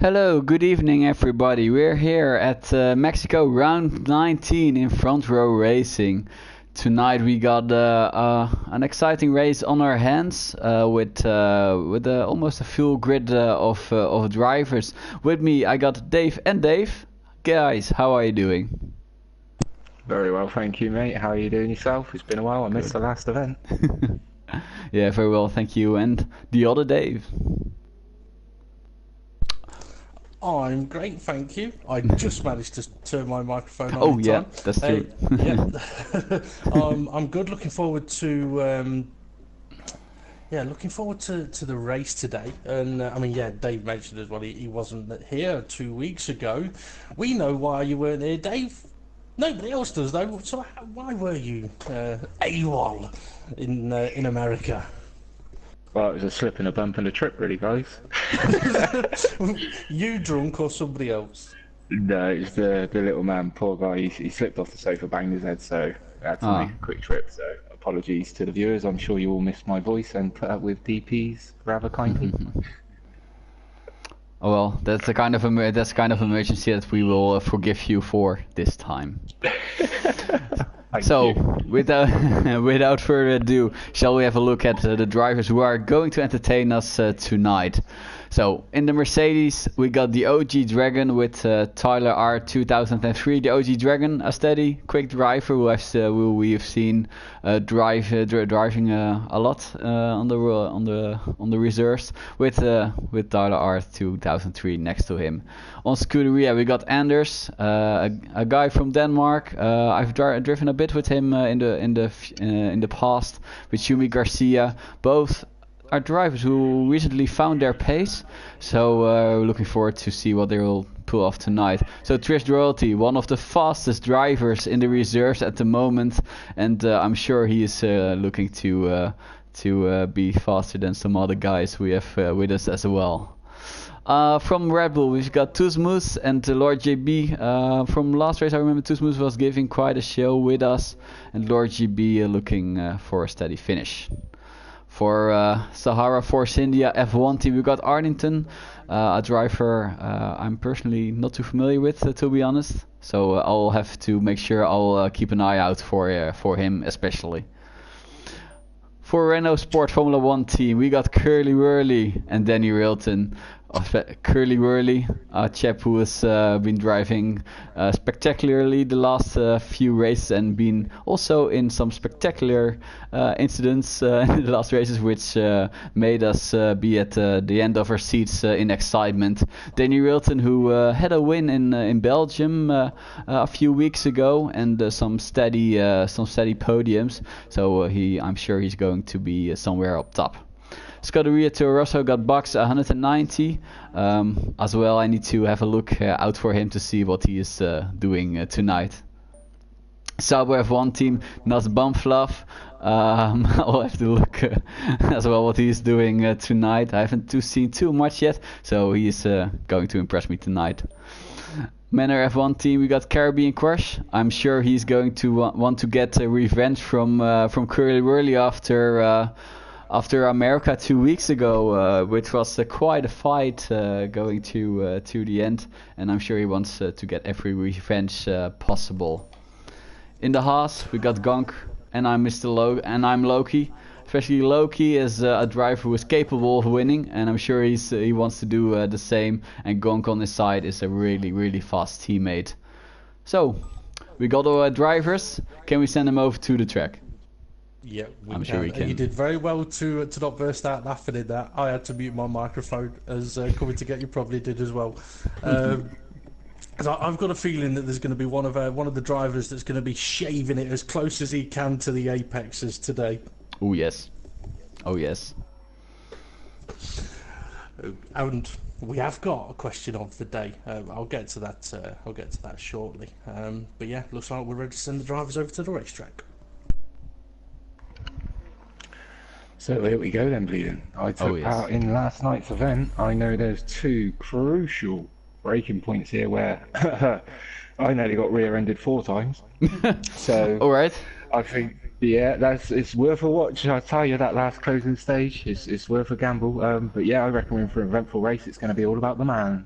Hello, good evening everybody. We're here at Mexico round 19 in front row racing. Tonight we got an exciting race on our hands with almost a full grid of drivers. With me I got Dave and Dave. Guys, how are you doing? Very well, thank you, mate. How are you doing yourself? It's been a while. I missed the last event. Yeah, very well, thank you. And the other Dave. I'm great, thank you. I just managed to turn my microphone on Oh in yeah, time. that's true. I'm good. Looking forward to looking forward to the race today. And Dave mentioned as well he wasn't here 2 weeks ago. We know why you weren't here, Dave. Nobody else does though. So why were you AWOL in America? Well, it was a slip and a bump and a trip, really, guys. You drunk or somebody else? No, it was the little man, poor guy. He slipped off the sofa, banged his head, so I had to make a quick trip. So apologies to the viewers. I'm sure you all missed my voice and put up with DPs rather kindly. Oh well, that's the kind of emergency that we will forgive you for this time. So, without further ado, shall we have a look at the drivers who are going to entertain us tonight? So, in the Mercedes, we got the OG Dragon with Tyler R 2003. The OG Dragon, a steady, quick driver who we have seen driving a lot on the reserves with Tyler R 2003 next to him. On Scuderia, we got Anders, a guy from Denmark. I've driven a bit with him in the past with Yumi Garcia. Both are drivers who recently found their pace, so looking forward to see what they will pull off tonight. So Trish Royalty, one of the fastest drivers in the reserves at the moment, and I'm sure he is looking to be faster than some other guys we have with us as well. From Red Bull, we've got Tuzmus and Lord JB. From last race, I remember Tuzmus was giving quite a show with us, and Lord JB looking for a steady finish. For Sahara Force India F1 team, we got Arlington, a driver I'm personally not too familiar with, to be honest. So I'll have to make sure I'll keep an eye out for him especially. For Renault Sport Formula 1 team, we got Curly Whirly and Danny Railton. Curly Whirly, a chap who has been driving spectacularly the last few races and been also in some spectacular incidents in the last races, which made us be at the end of our seats in excitement. Danny Railton, who had a win in Belgium a few weeks ago, and some steady podiums. So I'm sure he's going to be somewhere up top. Scuderia Toro Rosso got Bucks 190. As well, I need to have a look out for him to see what he is doing tonight. Sauber F1 team, Nas Bumfluff. I'll have to look as well what he is doing tonight. I haven't seen too much yet, so he is going to impress me tonight. Manor F1 team, we got Caribbean Crush. I'm sure he's going to want to get revenge from Curly Whirly after America 2 weeks ago, which was quite a fight going to the end, and I'm sure he wants to get every revenge possible. In the Haas, we got Gonk, and I'm I'm Loki. Especially Loki is a driver who is capable of winning, and I'm sure he wants to do the same. And Gonk on his side is a really fast teammate. So we got our drivers. Can we send them over to the track? Yeah, I'm sure we can. You did very well to not burst out laughing at that. I had to mute my microphone, as Coming to Get You probably did as well. I've got a feeling that there's going to be one of the drivers that's going to be shaving it as close as he can to the apexes today. Oh yes, oh yes. And we have got a question of the day. I'll get to that. I'll get to that shortly. But yeah, looks like we're ready to send the drivers over to the racetrack. So here we go then, Bleeding. I took part in last night's event. I know there's two crucial breaking points here where I nearly got rear-ended 4 times. So all right. I think it's worth a watch. I tell you, that last closing stage it's worth a gamble. But yeah, I reckon we're in for an eventful race. It's going to be all about the man.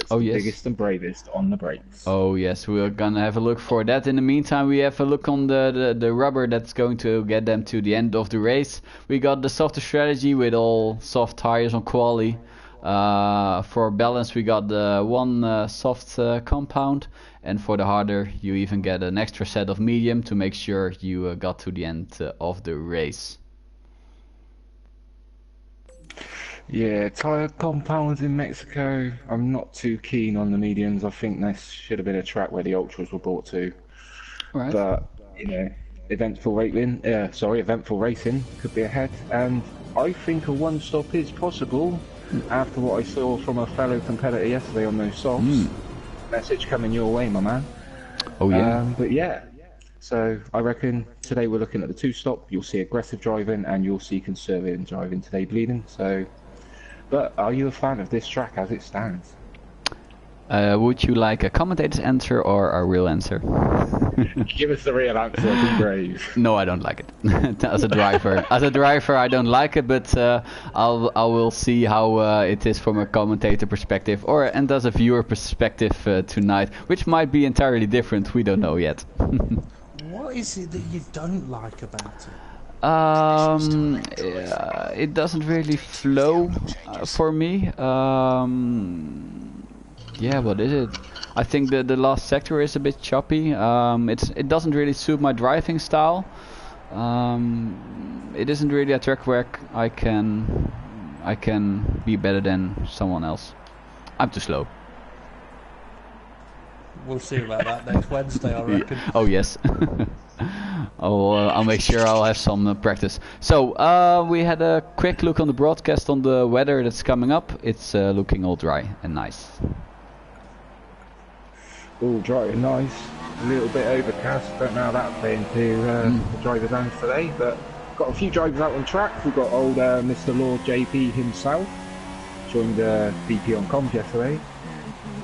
that's the biggest and bravest on the brakes. Oh yes, we're gonna have a look for that. In the meantime, we have a look on the rubber that's going to get them to the end of the race. We got the softer strategy with all soft tires on quali. For balance, we got the one soft compound, and for the harder, you even get an extra set of medium to make sure you got to the end of the race. Yeah, tyre compounds in Mexico, I'm not too keen on the mediums. I think this should have been a track where the ultras were brought to. Right. But, you know, eventful racing could be ahead. And I think a one-stop is possible after what I saw from a fellow competitor yesterday on those softs. Message coming your way, my man. Oh, yeah. But yeah, so I reckon today we're looking at the two-stop. You'll see aggressive driving and you'll see conservative driving today, Bleeding. So... But are you a fan of this track as it stands? Would you like a commentator's answer or a real answer? Give us the real answer, be brave. No, I don't like it. As a driver, I don't like it. But I will see how it is from a commentator perspective, and as a viewer perspective tonight, which might be entirely different. We don't know yet. What is it that you don't like about it? It doesn't really flow for me. Yeah, what is it? I think the last sector is a bit choppy. It doesn't really suit my driving style. It isn't really a track where I can be better than someone else. I'm too slow. We'll see about that next Wednesday, I reckon. Oh yes. I'll make sure I'll have some practice. So we had a quick look on the broadcast on the weather that's coming up. It's looking all dry and nice. All dry and nice. A little bit overcast. Don't know how that'll play into the drivers' hands today, but got a few drivers out on track. We've got old Mr. Lord JP himself. Joined DP on comms yesterday.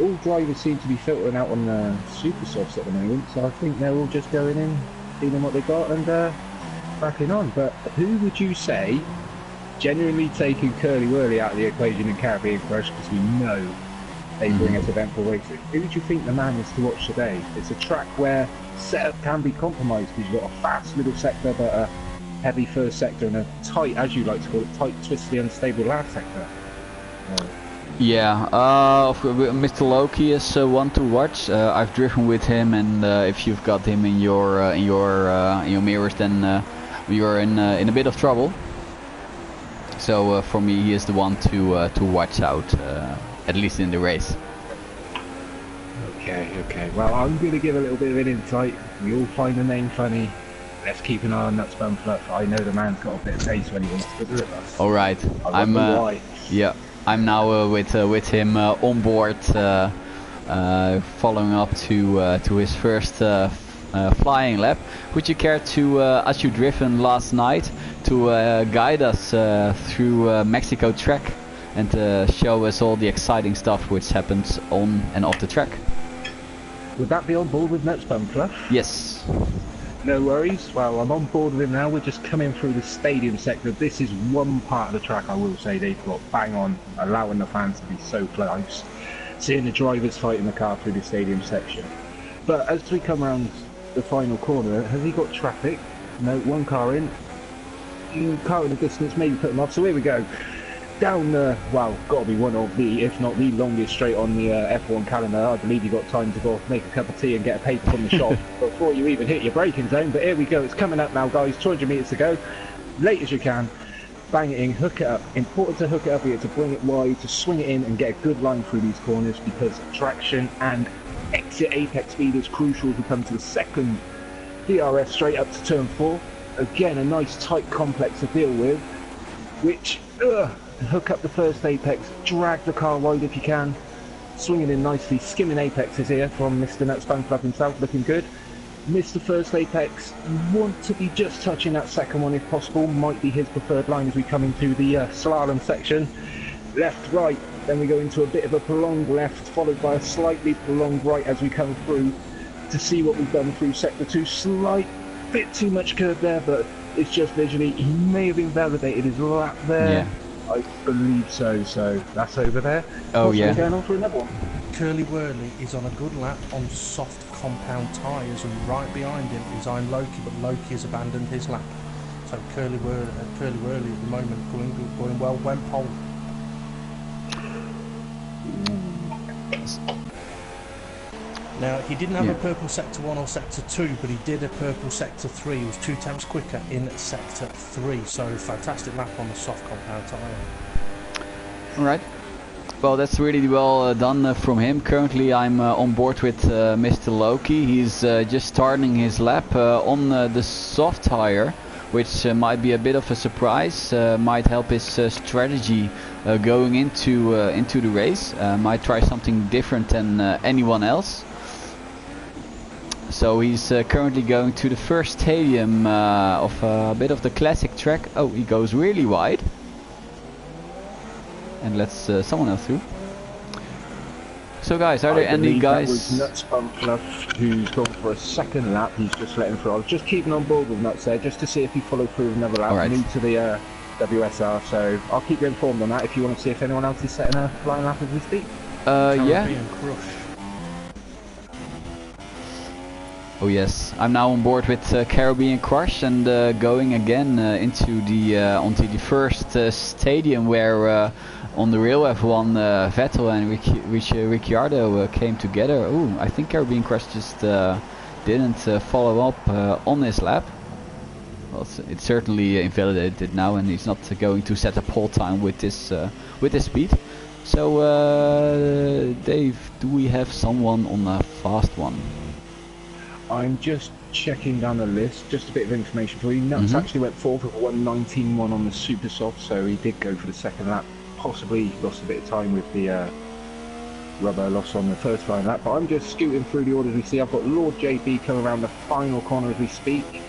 All drivers seem to be filtering out on the super softs at the moment, so I think they're all just going in, feeling what they got and backing on. But who would you say genuinely taking Curly Whirly out of the equation in Caribbean Crush, because we know they bring us eventful racing? Who would you think the man is to watch today? It's a track where setup can be compromised because you've got a fast middle sector but a heavy first sector and a tight, as you like to call it, tight, twisty, unstable last sector. Yeah, Mr. Loki is one to watch. I've driven with him, and if you've got him in your mirrors, then you're in a bit of trouble. So for me, he is the one to watch out, at least in the race. Okay. Well, I'm going to give a little bit of an insight. We all find the name funny. Let's keep an eye on that Spun Fluff. I know the man's got a bit of taste when he wants to do it. All right, I'm now with him on board, following up to his first flying lap. Would you care to, as you driven last night, to guide us through Mexico track and show us all the exciting stuff which happens on and off the track? Would that be on board with Spun Fluff? Yes. No worries. Well, I'm on board with him now. We're just coming through the stadium sector. This is one part of the track I will say they've got bang on, allowing the fans to be so close. Seeing the drivers fighting the car through the stadium section. But as we come around the final corner, has he got traffic? No, one car in. Car in the distance, maybe put him off. So here we go. Down the, well, got to be one of the, if not the longest straight on the F1 calendar. I believe you got time to go make a cup of tea and get a paper from the shop before you even hit your braking zone. But here we go, it's coming up now, guys. 200 metres to go. Late as you can. Bang it in, hook it up. Important to hook it up here, to bring it wide, to swing it in and get a good line through these corners, because traction and exit apex speed is crucial as we come to the second DRS straight up to turn 4. Again, a nice tight complex to deal with, which, hook up the first apex, drag the car wide if you can, swinging in nicely, skimming apexes here from Mr. Spun Fluff himself, looking good. Missed the first apex, want to be just touching that second one if possible, might be his preferred line as we come into the slalom section. Left, right, then we go into a bit of a prolonged left, followed by a slightly prolonged right as we come through to see what we've done through sector 2. Slight bit too much curve there, but it's just visually, he may have invalidated his lap there. Yeah. I believe so, so that's over there. Oh, yeah. Going on for another one. Curly Whirly is on a good lap on soft compound tyres, and right behind him is I'm Loki, but Loki has abandoned his lap. So Curly Whirly at the moment going well, went pole. Now, he didn't have a purple sector 1 or sector 2, but he did a purple sector 3. He was 2 tenths quicker in sector 3, so fantastic lap on the soft compound tyre. Alright. Well, that's really well done from him. Currently I'm on board with Mr. Loki. He's just starting his lap on the soft tyre, which might be a bit of a surprise, might help his strategy going into the race. Might try something different than anyone else. So he's currently going to the first stadium of a bit of the classic track. Oh, he goes really wide. And lets someone else through. So guys, are there any guys? That was Nuts Pump Fluff who's gone for a second lap. He's just letting through. I was just keeping on board with Nuts there, just to see if he followed through with another lap. Right. New to the WSR, so I'll keep you informed on that if you want to see if anyone else is setting a flying lap as we speak. Yeah. Crush. Oh yes, I'm now on board with Caribbean Crush and going again into the onto the first stadium where on the real F1 Vettel and Ricciardo came together. Oh, I think Caribbean Crush just didn't follow up on his lap. Well, it's certainly invalidated now, and he's not going to set a pole time with this speed. So Dave, do we have someone on a fast one? I'm just checking down the list, just a bit of information for you. Nuts actually went fourth with a 1:19.1 on the super soft, so he did go for the second lap. Possibly lost a bit of time with the rubber loss on the first flying lap, but I'm just scooting through the orders we see. I've got Lord JB coming around the final corner as we speak,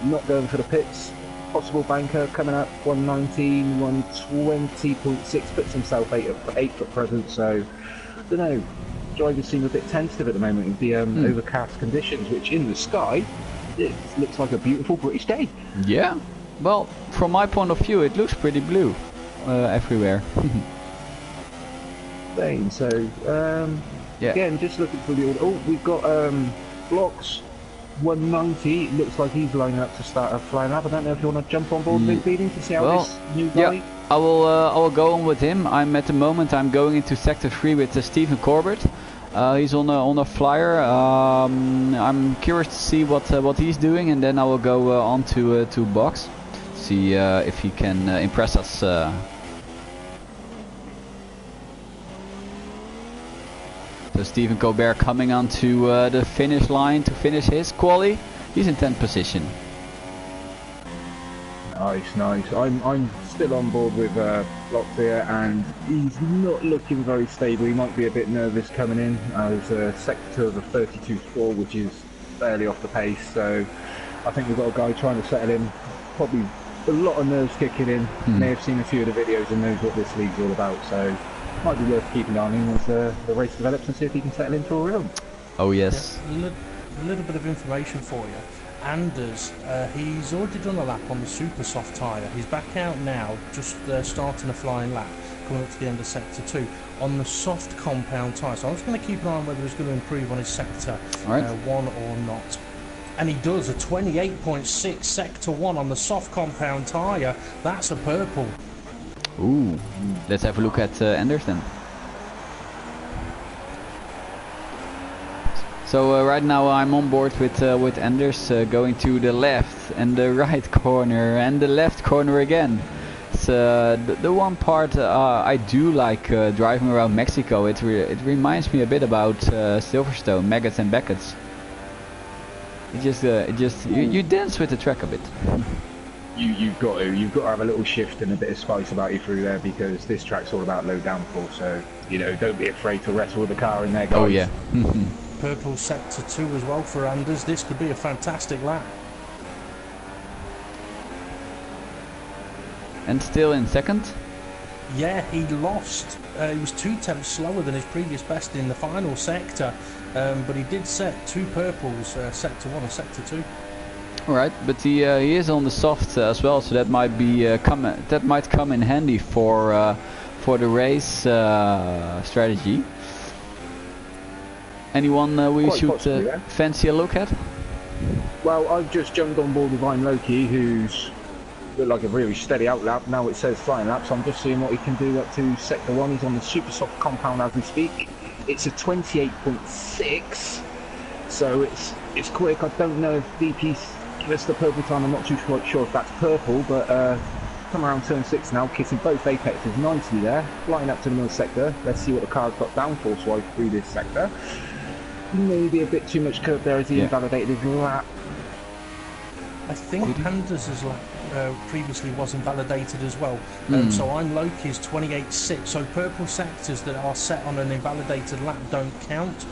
not going for the pits. Possible banker coming up 1:19, 1:20.6, puts himself 8 foot present, so I don't know. Drivers seem a bit tentative at the moment with the overcast conditions, which in the sky, it looks like a beautiful British day. Yeah, well, from my point of view, it looks pretty blue everywhere. So, again, just looking through the order. Oh, we've got Blocks 190. Looks like he's lining up to start a flying lap. I don't know if you want to jump on board with Bleeding to see how this new guy. Yeah, I will go on with him. I'm going into sector 3 with Stephen Corbett. He's on a flyer. I'm curious to see what he's doing, and then I will go on to box, see if he can impress us. So Stephen Colbert coming onto the finish line to finish his quali. He's in 10th position. Nice. I'm still on board with Block here, and he's not looking very stable. He might be a bit nervous coming in. There's a sector of a 32.4, which is barely off the pace. So I think we've got a guy trying to settle in. Probably a lot of nerves kicking in. May have seen a few of the videos and knows what this league's all about. So might be worth keeping on him as the race develops and see if he can settle into a rhythm. Oh yes. Yeah, a little bit of information for you. Anders, he's already done a lap on the super soft tyre. He's back out now, just starting a flying lap, coming up to the end of sector 2 on the soft compound tyre. So I'm just going to keep an eye on whether he's going to improve on his sector 1 or not. And he does a 28.6 sector 1 on the soft compound tyre. That's a purple. Ooh, let's have a look at Anders then. So right now I'm on board with Anders, going to the left and the right corner and the left corner again. It's the one part I do like driving around Mexico. It reminds me a bit about Silverstone, Maggots and Beckett's. You dance with the track a bit. You've got to have a little shift and a bit of spice about you through there, because this track's all about low downforce. So don't be afraid to wrestle with the car in there, guys. Oh yeah. Purple sector 2 as well for Anders. This could be a fantastic lap. And still in second? Yeah, he lost. He was 2 tenths slower than his previous best in the final sector, but he did set 2 purples, sector 1 and sector 2. Alright, but he is on the soft as well, so that might be that might come in handy for the race strategy. Anyone we should fancy a look at? Well, I've just jumped on board with Ryan Loki, who's looked like a really steady outlap. Now it says flying lap, so I'm just seeing what he can do up to sector 1. He's on the super soft compound as we speak. It's a 28.6, so it's quick. I don't know if DP's give us the purple time. I'm not too sure if that's purple, but come around turn 6 now, kissing both apexes nicely there, flying up to the middle sector. Let's see what the car's got downforce-wise through this sector. Maybe a bit too much curve there as he invalidated his lap. I think Pandas' lap previously was invalidated as well. So I'm Loki's 28.6. So purple sectors that are set on an invalidated lap don't count.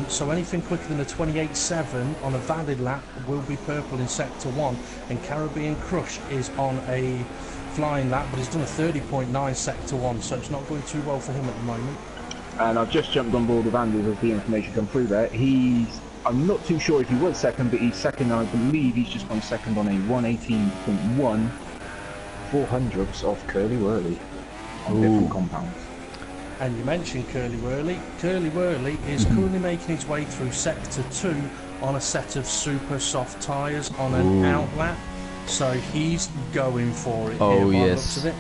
So anything quicker than a 28.7 on a valid lap will be purple in sector 1. And Caribbean Crush is on a flying lap, but he's done a 30.9 sector 1. So it's not going too well for him at the moment. And I've just jumped on board with Anders as the information come through there. I'm not too sure if he was second, but he's second. I believe he's just gone second on a 118.1, 400ths off Curly Whirly on different compounds. And you mentioned Curly Whirly. Curly Whirly is currently making his way through sector 2 on a set of super soft tyres on an outlap. So he's going for it. Oh here, yes. Looks of it.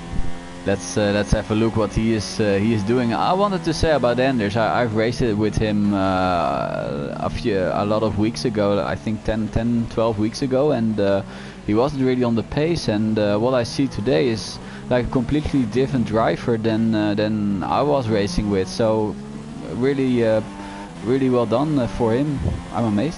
Let's have a look what he is doing. I wanted to say about Anders. I've raced it with him a lot of weeks ago. I think 10-12 weeks ago, and he wasn't really on the pace. And what I see today is like a completely different driver than I was racing with. So really well done for him. I'm amazed.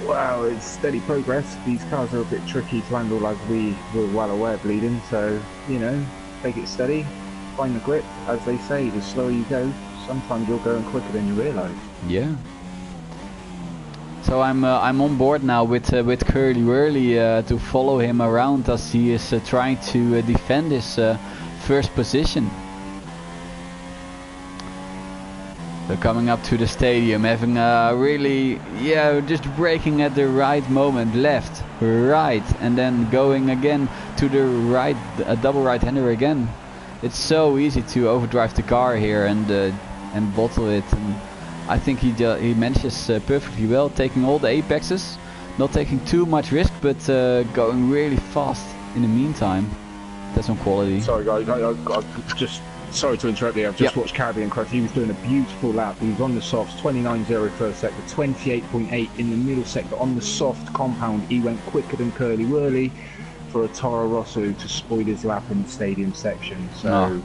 Wow, it's steady progress. These cars are a bit tricky to handle, as we were well aware, Bleeding. So, you know, take it steady, find the grip. As they say, the slower you go, sometimes you're going quicker than you realise. Yeah. So I'm on board now with Curly Whirly to follow him around as he is trying to defend his first position. So coming up to the stadium, having really, just braking at the right moment, left, right, and then going again to the right, a double right-hander again. It's so easy to overdrive the car here and bottle it. And I think he manages perfectly well, taking all the apexes, not taking too much risk, but going really fast in the meantime. That's some quality. Sorry guys, I just. Sorry to interrupt you, I've just watched Caribbean Crush. He was doing a beautiful lap. He was on the softs, 29.0 first sector, 28.8 in the middle sector. On the soft compound, he went quicker than Curly Whirly for a Toro Rosso to spoil his lap in the stadium section. So,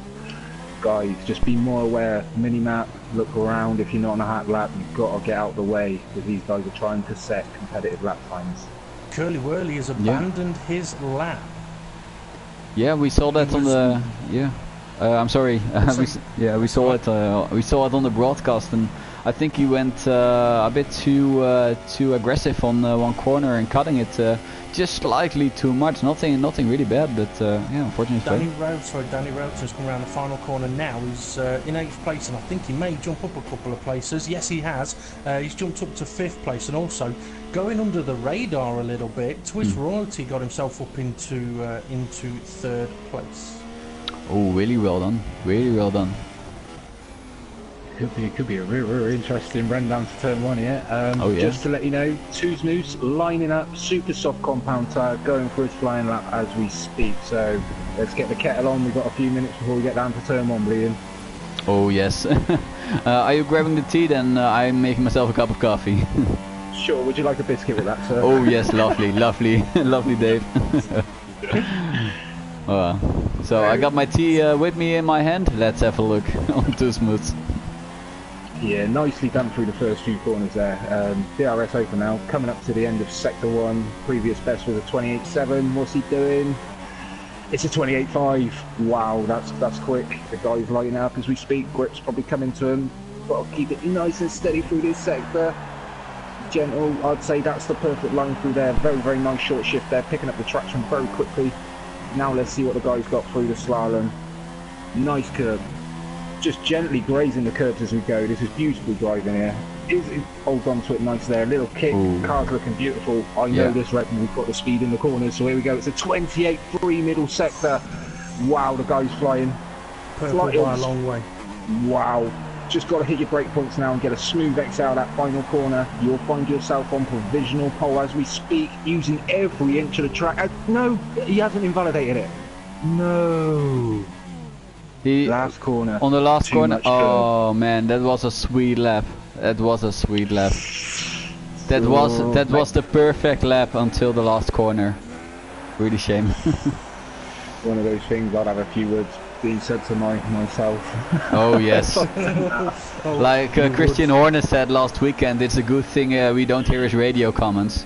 guys, just be more aware. Mini-map, look around. If you're not on a hot lap, you've got to get out of the way, because these guys are trying to set competitive lap times. Curly Whirly has abandoned his lap. Yeah, we saw that on the... I'm sorry. We saw it. We saw it on the broadcast, and I think he went a bit too aggressive on one corner and cutting it just slightly too much. Nothing really bad, but unfortunately. Danny Rauter's come around the final corner now. He's in 8th place, and I think he may jump up a couple of places. Yes, he has. He's jumped up to 5th place, and also going under the radar a little bit. Twist Royalty got himself up into 3rd place. Oh, really well done. Really well done. Could be a really interesting run down to turn 1 here. Just to let you know, Two's Moose lining up, super soft compound tyre, going for his flying lap as we speak. So let's get the kettle on. We've got a few minutes before we get down to turn 1, Bleeding. Oh yes. Are you grabbing the tea then? I'm making myself a cup of coffee. Sure. Would you like a biscuit with that, sir? Oh yes, lovely, lovely, lovely, Dave. So I got my tea with me in my hand. Let's have a look on Too Smooth. Yeah, nicely done through the first few corners there. DRS open now, coming up to the end of sector 1. Previous best was a 28.7. What's he doing? It's a 28.5. Wow, that's quick. The guy's lighting up as we speak. Grip's probably coming to him. Got to keep it nice and steady through this sector. Gentle, I'd say that's the perfect line through there. Very, very nice short shift there, picking up the traction very quickly. Now let's see what the guy's got through the slalom. Nice curve. Just gently grazing the curves as we go. This is beautiful driving here. Holds on to it nice there. A little kick. Ooh. Car's looking beautiful. I know this reckon we've got the speed in the corners. So here we go. It's a 28.3 middle sector. Wow, the guy's flying. Purple by a long way. Wow. just got to hit your brake points now and get a smooth exit out of that final corner. You'll find yourself on provisional pole as we speak, using every inch of the track. No, he hasn't invalidated it. No. Last corner. On the last corner. Oh man, that was a sweet lap. That was a sweet lap. That was the perfect lap until the last corner. Really shame. One of those things, I'd have a few words being said to myself. Oh yes. Like Christian Horner said last weekend, it's a good thing we don't hear his radio comments.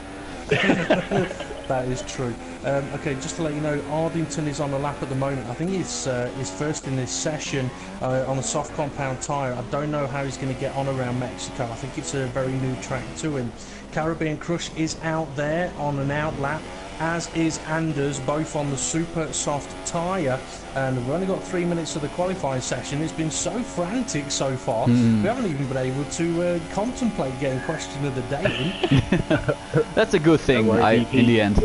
That is true. Okay, just to let you know, Ardington is on the lap at the moment. I think he's first in this session on a soft compound tyre. I don't know how he's going to get on around Mexico. I think it's a very new track to him. Caribbean Crush is out there on an out lap, as is Anders, both on the super soft tyre. And we've only got 3 minutes of the qualifying session. It's been so frantic so far. We haven't even been able to contemplate getting question of the day. That's a good thing, worry, in the end.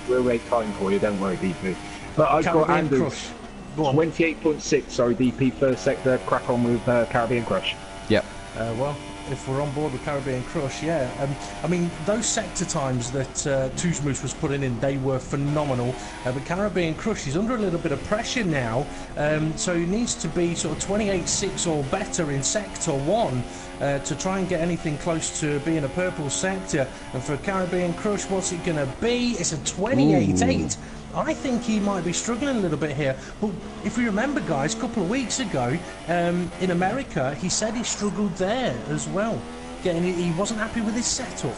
We'll make time for you, don't worry, DP. But I've got Anders, 28.6, sorry, DP, first sector, crack on with Caribbean Crush. Yep. Well, if we're on board with Caribbean Crush, yeah. I mean, those sector times that Tuzmus was putting in, they were phenomenal. But Caribbean Crush is under a little bit of pressure now, so he needs to be sort of 28.6 or better in sector 1 to try and get anything close to being a purple sector. And for Caribbean Crush, what's it going to be? It's a 28.8. I think he might be struggling a little bit here. But if you remember, guys, a couple of weeks ago in America, he said he struggled there as well. He wasn't happy with his setup.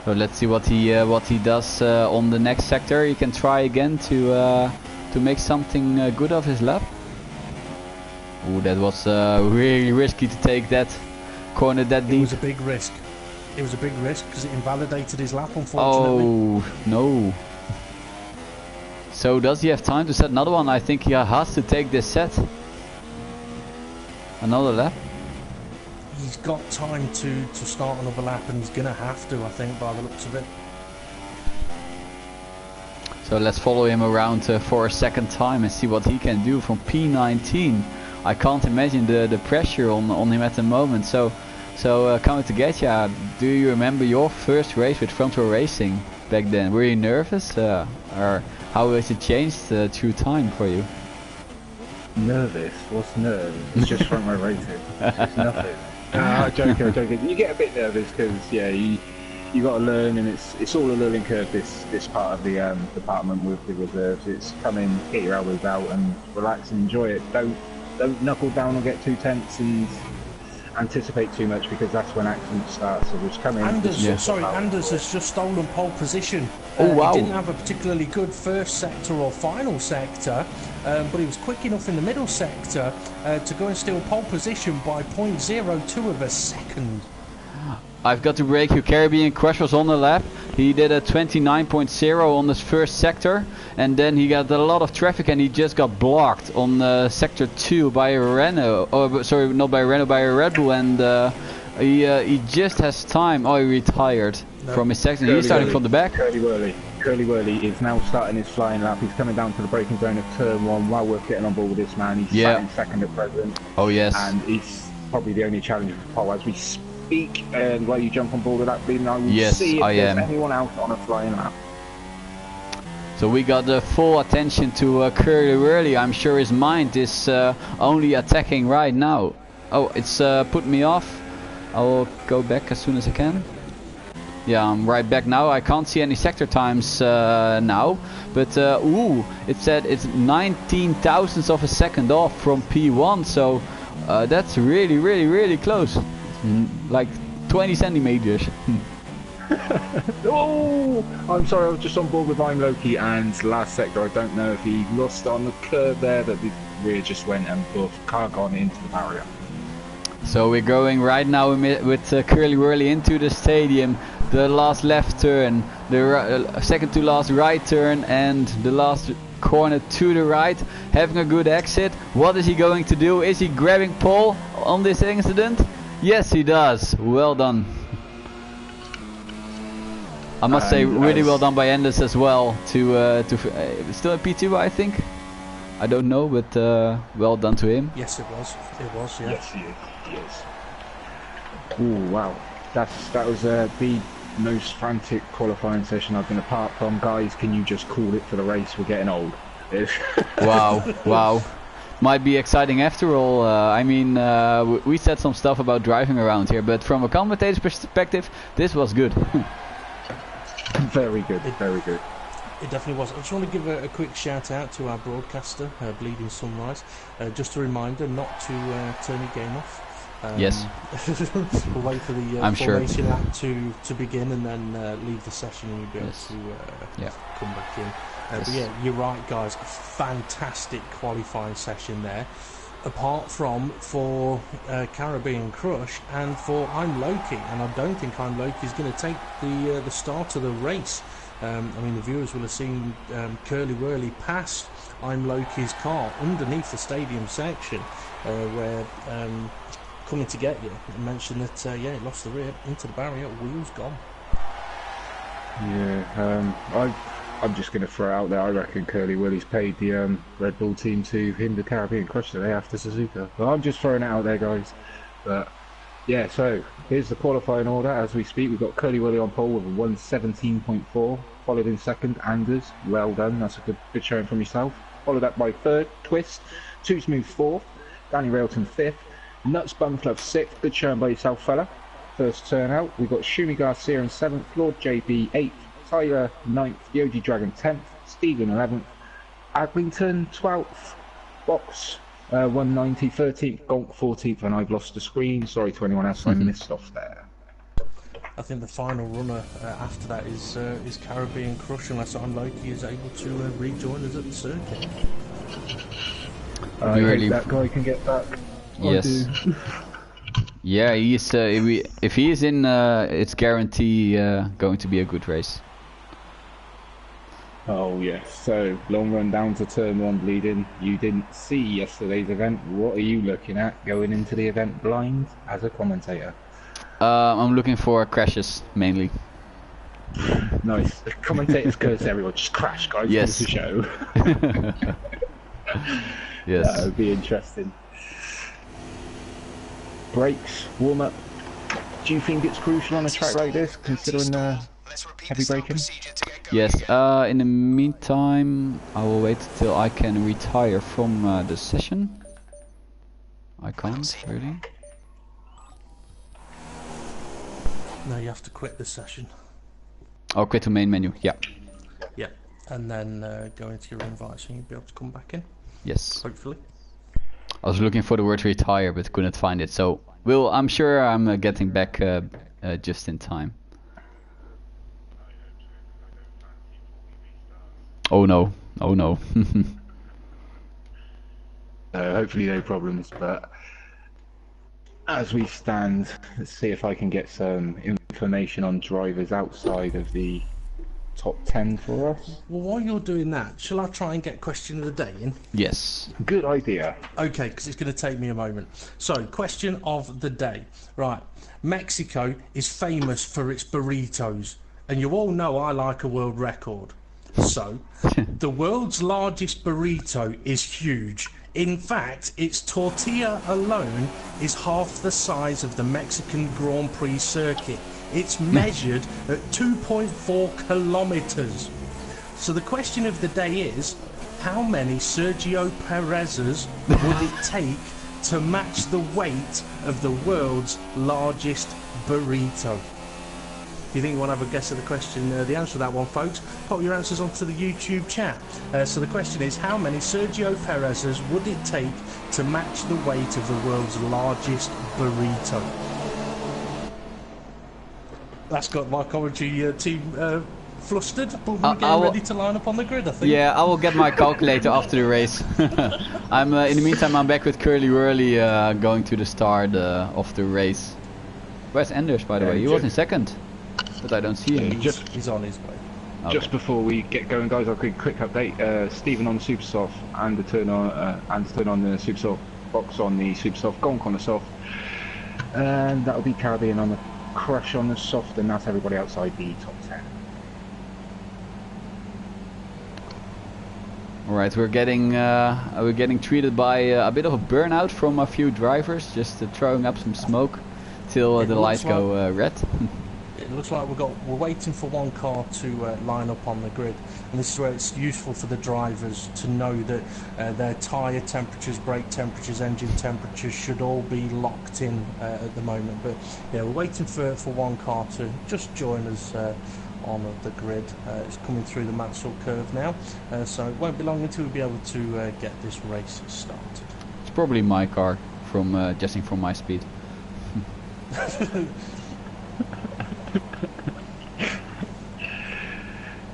So let's see what he does on the next sector. He can try again to make something good of his lap. Oh, that was really risky to take that corner that deep. It was a big risk. It was a big risk because it invalidated his lap, unfortunately. Oh, no. So does he have time to set another one? I think he has to take this set. Another lap? He's got time to start another lap, and he's going to have to, I think, by the looks of it. So let's follow him around for a second time and see what he can do from P19. I can't imagine the pressure on him at the moment. So coming to get ya, do you remember your first race with Front Row Racing back then? Were you nervous, or how has it changed through time for you? Nervous? What's nerves? It's just Front Row Racing. It's nothing. Joking. You get a bit nervous because you got to learn, and it's all a learning curve. This part of the department with the reserves. It's come in, get your elbows out, and relax and enjoy it. Don't knuckle down or get too tense and anticipate too much, because that's when accidents start. So just come in. Anders has just stolen pole position. Oh wow! He didn't have a particularly good first sector or final sector, but he was quick enough in the middle sector to go and steal pole position by 0.02 of a second. I've got to break you. Caribbean Crush was on the lap. He did a 29.0 on this first sector, and then he got a lot of traffic, and he just got blocked on sector 2 by a Renault. Oh, sorry, not by a Renault, by a Red Bull, and he just has time. Oh, he retired from his sector. He's starting from the back. Curly Whirly is now starting his flying lap. He's coming down to the braking zone of turn 1. Well worth getting on board with this man. He's sat in second at present. Oh yes. And he's probably the only challenger for pole as we speak. And while you jump on board with that bleeding, I will see if there's anyone else on a flying lap. So we got the full attention to Curly Whirly. I'm sure his mind is only attacking right now. Oh, it's put me off. I will go back as soon as I can. Yeah, I'm right back now. I can't see any sector times now, but ooh, it said it's 19 thousandths of a second off from P1. So that's really close. Like 20 centimeters. Oh, I'm sorry, I was just on board with I'm Loki, and last sector, I don't know if he lost on the curve there, that the rear just went and buffed, car gone into the barrier. So we're going right now with Curly Whirly into the stadium. The last left turn, the second to last right turn, and the last corner to the right, having a good exit. What is he going to do? Is he grabbing pole on this incident? Yes, he does. Well done. I must say, really well done by Anders as well. To still a P2, I think. I don't know, but well done to him. Yes, it was. It was, yeah. Yes, he is. He is. Oh wow, that was the most frantic qualifying session I've been apart from. Guys, can you just call it for the race? We're getting old. Wow. Might be exciting after all. I mean, we said some stuff about driving around here, but from a commentator's perspective, this was good. Very good, very good. It definitely was. I just want to give a quick shout out to our broadcaster, Bleeding Sunrise. Just a reminder not to turn your game off. Yes. We'll wait for the formation lap to begin, and then leave the session, and you'll be able to come back in. But yeah, you're right, guys. Fantastic qualifying session there. Apart from for Caribbean Crush and for I'm Loki, and I don't think I'm Loki is going to take the start of the race. I mean, the viewers will have seen Curly Whirly pass I'm Loki's car underneath the stadium section, where coming to get you and mentioned that it lost the rear into the barrier, wheels gone. Yeah, I'm just going to throw it out there. I reckon Curly Willie's paid the Red Bull team to hinder Caribbean Crush today after Suzuka. But I'm just throwing it out there, guys. But yeah, so here's the qualifying order as we speak. We've got Curly Willie on pole with a 1:17.4, followed in second Anders. Well done, that's a good showing from yourself. Followed up by third Twist, Too Smooth fourth, Danny Railton fifth, Nuts Bumfluff sixth. Good showing by yourself, fella. First turnout. We've got Shumi Garcia in seventh, Lord JB eighth, Tyler 9th, the OG Dragon 10th, Stephen 11th, Adlington 12th, Box 190 13th, Gonk 14th, and I've lost the screen. Sorry to anyone else I missed off there. I think the final runner after that is Caribbean Crush, unless I'm Loki is able to rejoin us at the circuit. I hope that guy can get back. Yes. Yeah, he's if he is in, it's guarantee going to be a good race. Oh yes, so long run down to turn one, Bleeding. You didn't see yesterday's event. What are you looking at going into the event blind as a commentator? I'm looking for crashes mainly. Nice. The commentators curse everyone. Just crash, guys. Yes. The show. Yes. That would be interesting. Brakes, warm up. Do you think it's crucial on a track like this, considering heavy braking? Yes. In the meantime, I will wait till I can retire from the session. I can't really. No, you have to quit the session. Oh, quit to main menu. Yeah. Yeah, and then go into your invites, and you'll be able to come back in. Yes. Hopefully. I was looking for the word retire, but couldn't find it. So, I'm sure I'm getting back just in time. Oh no! Oh no! Hopefully no problems. But as we stand, let's see if I can get some information on drivers outside of the top 10 for us. Well, while you're doing that, shall I try and get question of the day in? Yes. Good idea. Okay, because it's going to take me a moment. So, question of the day. Right. Mexico is famous for its burritos, and you all know I like a world record. So, the world's largest burrito is huge. In fact, its tortilla alone is half the size of the Mexican Grand Prix circuit. It's measured at 2.4 kilometers. So the question of the day is, how many Sergio Perez's would it take to match the weight of the world's largest burrito? If you think you want to have a guess at the question, the answer to that one, folks, pop your answers onto the YouTube chat. So the question is, how many Sergio Perez's would it take to match the weight of the world's largest burrito? That's got my commentary team flustered, but we're getting ready to line up on the grid, I think. Yeah, I will get my calculator after the race. I'm in the meantime, I'm back with Curly Whirly going to the start of the race. Where's Anders, by the way? He was in second, but I don't see him. He's on his way. Okay. Just before we get going, guys, I'll quick update. Stephen on the super soft, and the turn on the super soft, Box on the super soft, Gonk on the soft, and that'll be Caribbean on the Crush on the soft, and that's everybody outside the top 10. Alright, we're getting treated by a bit of a burnout from a few drivers, just throwing up some smoke till the lights go red. It looks like we're waiting for one car to line up on the grid, and this is where it's useful for the drivers to know that their tyre temperatures, brake temperatures, engine temperatures should all be locked in at the moment. But yeah, we're waiting for one car to just join us on the grid. It's coming through the Maxwell curve now, so it won't be long until we'll be able to get this race started. It's probably my car, from judging from my speed.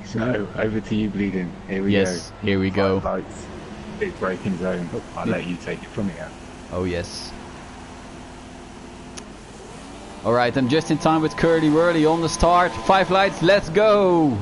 So, over to you, Bleeding. Here we go. Yes, here we go. Lights, big braking zone. I'll let you take it from here. Oh yes. Alright, I'm just in time with Curly Whirly on the start. 5 lights, let's go!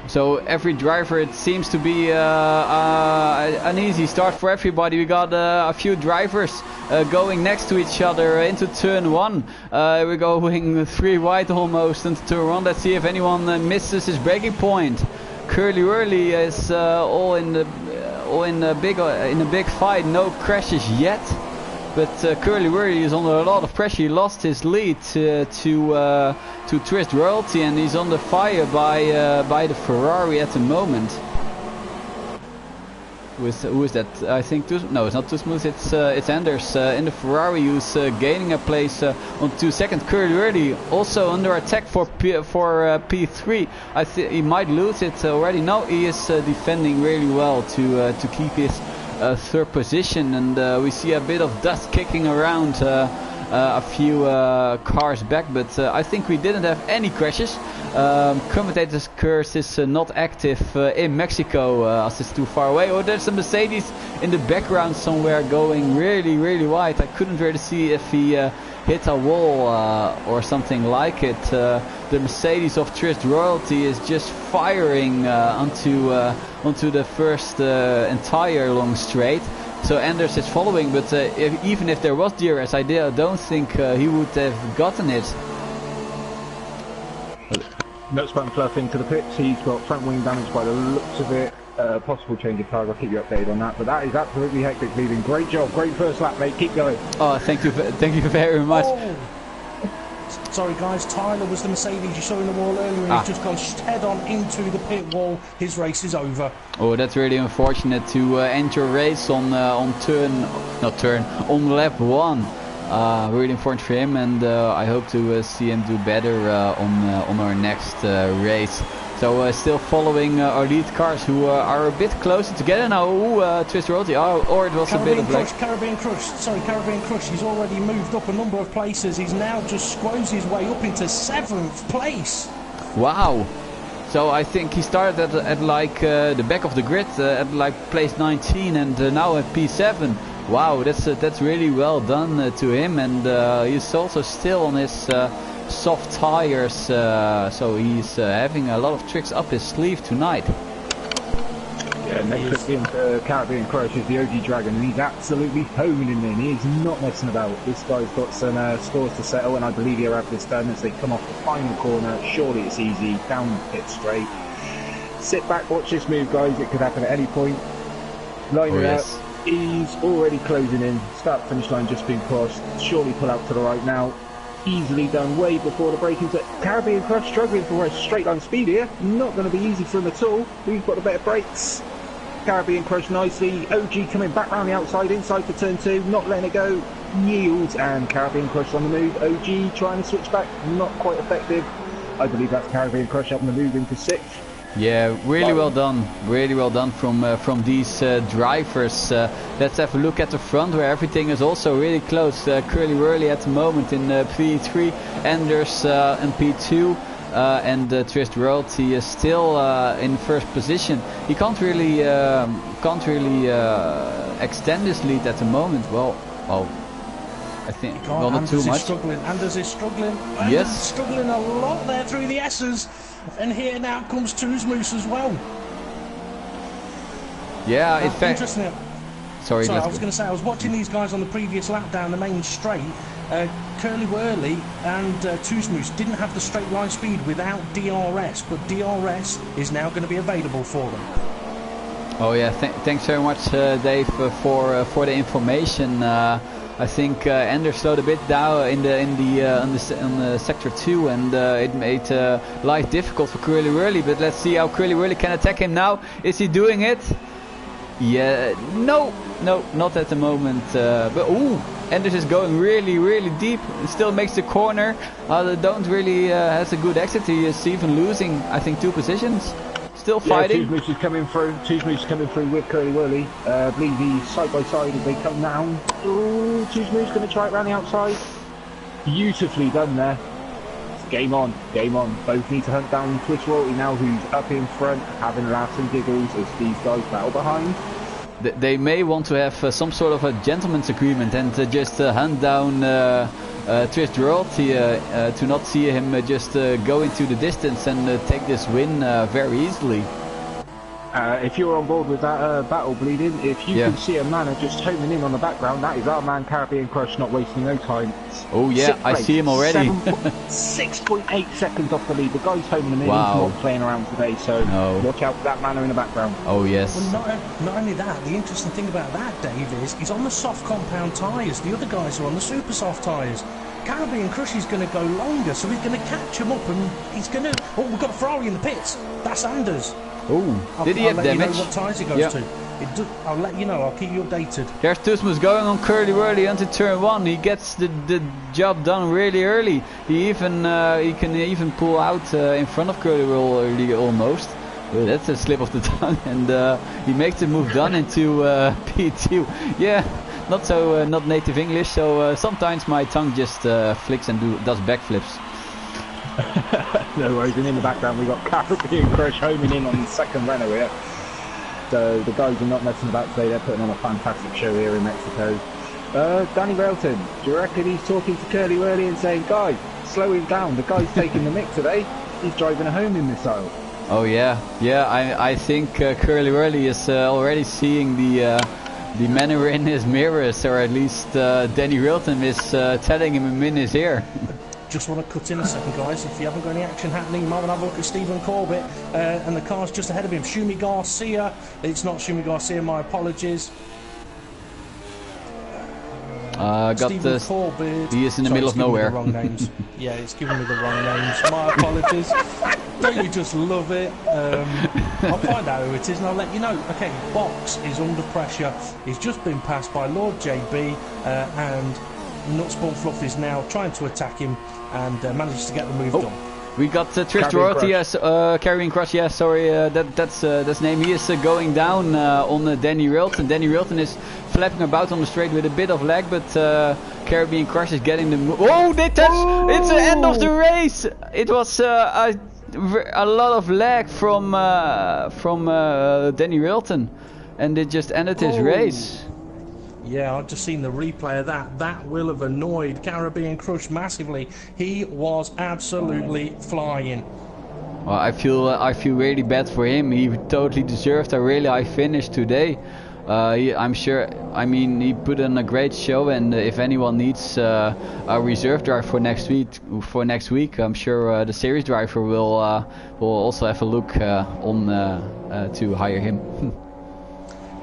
So every driver, it seems to be an easy start for everybody. We got a few drivers going next to each other into turn 1. We're going 3 wide almost into turn 1. Let's see if anyone misses his braking point. Curly Whirly is all in a big fight. No crashes yet. But Curly Whirly is under a lot of pressure. He lost his lead to Twist Royalty, and he's under fire by the Ferrari at the moment. Who is that? I think no, it's not Too Smooth. It's Anders in the Ferrari, who's gaining a place on 2 seconds. Curly Whirly also under attack for P3. I think he might lose it already. No, he is defending really well to keep his third position, and we see a bit of dust kicking around a few cars back, but I think we didn't have any crashes. Commentator's curse is not active in Mexico as it's too far away. Oh, there's a Mercedes in the background somewhere going really wide. I couldn't really see if he hit a wall or something like it. The Mercedes of Twist Royalty is just firing onto the first entire long straight. So Anders is following, but even if there was DRS, I don't think he would have gotten it. Nutspun Fluff into the pits. He's got front wing damage by the looks of it. Possible change of tires. I'll keep you updated on that. But that is absolutely hectic, Bleeding. Great job, great first lap, mate. Keep going. Oh, thank you very much. Oh. Sorry guys, Tyler was the Mercedes you saw in the wall earlier. He's just gone head on into the pit wall. His race is over. Oh, that's really unfortunate to end your race on lap 1. Really unfortunate for him, and I hope to see him do better on our next race. So still following our lead cars, who are a bit closer together now. Twist Royalty, or it was Caribbean a bit of Caribbean Crush. He's already moved up a number of places. He's now just squoze his way up into 7th place. Wow. So I think he started at like the back of the grid, at like place 19, and now at P7. Wow, that's really well done to him, and he's also still on his soft tires, so he's having a lot of tricks up his sleeve tonight. Yeah, next up in Caribbean Crush is the OG Dragon, and he's absolutely honing in. He is not messing about. This guy's got some scores to settle, and I believe he'll have this done as they come off the final corner. Surely it's easy, down the pit straight. Sit back, watch this move, guys. It could happen at any point. Line it up. He's already closing in. Start finish line just been crossed. Surely pull out to the right now. Easily done way before the braking. Caribbean Crush struggling for a straight line speed here. Not going to be easy for him at all. We've got the better brakes. Caribbean Crush nicely. OG coming back round the outside, inside for turn 2. Not letting it go. Yields, and Caribbean Crush on the move. OG trying to switch back. Not quite effective. I believe that's Caribbean Crush up on the move into 6th. Yeah, really well done from these drivers. Let's have a look at the front, where everything is also really close. Curly Whirly at the moment in P3, Anders in P2, and Twist Royalty is still in first position. He can't really extend his lead at the moment. Well, I think not too much. Anders is struggling. Yes, struggling a lot there through the S's. And here now comes Tuzmoose as well. Yeah, in fact. Interesting. Sorry, I was going to say, I was watching these guys on the previous lap down the main straight, Curly Whirly and Tuzmoose didn't have the straight line speed without DRS, but DRS is now going to be available for them. Oh yeah, thanks very much, Dave, for the information. I think Anders slowed a bit down in the sector 2, and it made life difficult for Curly Whirly. But let's see how Curly Whirly can attack him now. Is he doing it? Yeah, no, not at the moment. But ooh, Anders is going really deep. Still makes the corner. Don't really has a good exit. He is even losing, I think, 2 positions. Still fighting. Tuzmoose is coming through. Tuzmoose is coming through with Curly Whirly. Bleedy side by side as they come down. Ooh, Tuzmoose going to try it round the outside. Beautifully done there. Game on, game on. Both need to hunt down Twitch Royalty now, who's up in front, having laughs and giggles as these guys battle behind. They may want to have some sort of a gentleman's agreement and just hunt down Twitch Royalty to not see him just go into the distance and take this win very easily. If you're on board with that battle, Bleeding, if you can see a man just homing in on the background, that is our man Caribbean Crush, not wasting no time. Oh yeah, I see him already. 6.8 seconds off the lead. The guy's homing him in. Wow. He's not playing around today, so watch out for that man in the background. Oh yes. Well, not only that, the interesting thing about that, Dave, is he's on the soft compound tyres. The other guys are on the super soft tyres. Caribbean Crush is going to go longer, so he's going to catch him up, and he's going to... Oh, we've got a Ferrari in the pits. That's Anders. Oh, did he have damage? I'll let you know what tyres he goes to. I'll let you know. I'll keep you updated. There's Tuzmoose going on Curly Whirly onto turn 1. He gets the job done really early. He can even pull out in front of Curly Whirly almost. Well, that's a slip of the tongue, and he makes the move done into P2. Yeah, not native English, so sometimes my tongue just flicks and does backflips. No worries, and in the background we got Caribbean Crush homing in on the second Renault here. So the guys are not messing about today, they're putting on a fantastic show here in Mexico. Danny Railton, do you reckon he's talking to Curly Whirly and saying, guys, slow him down, the guy's taking the mick today, he's driving a homing missile. Oh yeah, I think Curly Whirly is already seeing the manner in his mirrors, or at least Danny Railton is telling him in his ear. Just want to cut in a second, guys. If you haven't got any action happening, you might want to have a look at Stephen Corbett, and the car's just ahead of him. Shumi Garcia. It's not Shumi Garcia, my apologies. Stephen Corbett. He is in the middle of nowhere. The wrong names. Yeah, it's giving me the wrong names. My apologies. Don't you just love it? I'll find out who it is and I'll let you know. Okay, Box is under pressure. He's just been passed by Lord JB, and Nutsport Fluff is now trying to attack him and manages to get the move done. We got Trish Royalty, yes, Caribbean Crush, yes, sorry, that's name. He is going down on Danny Railton. Danny Railton is flapping about on the straight with a bit of lag, but Caribbean Crush is getting the move. Oh, they touch! Oh! It's the end of the race! It was a lot of lag from Danny Railton, and it just ended his race. Yeah, I've just seen the replay of that. That will have annoyed Caribbean Crush massively. He was absolutely flying. Well, I feel really bad for him. He totally deserved a really high finish today. I'm sure. I mean, he put on a great show, and if anyone needs a reserve driver for next week, I'm sure the series driver will also have a look on to hire him.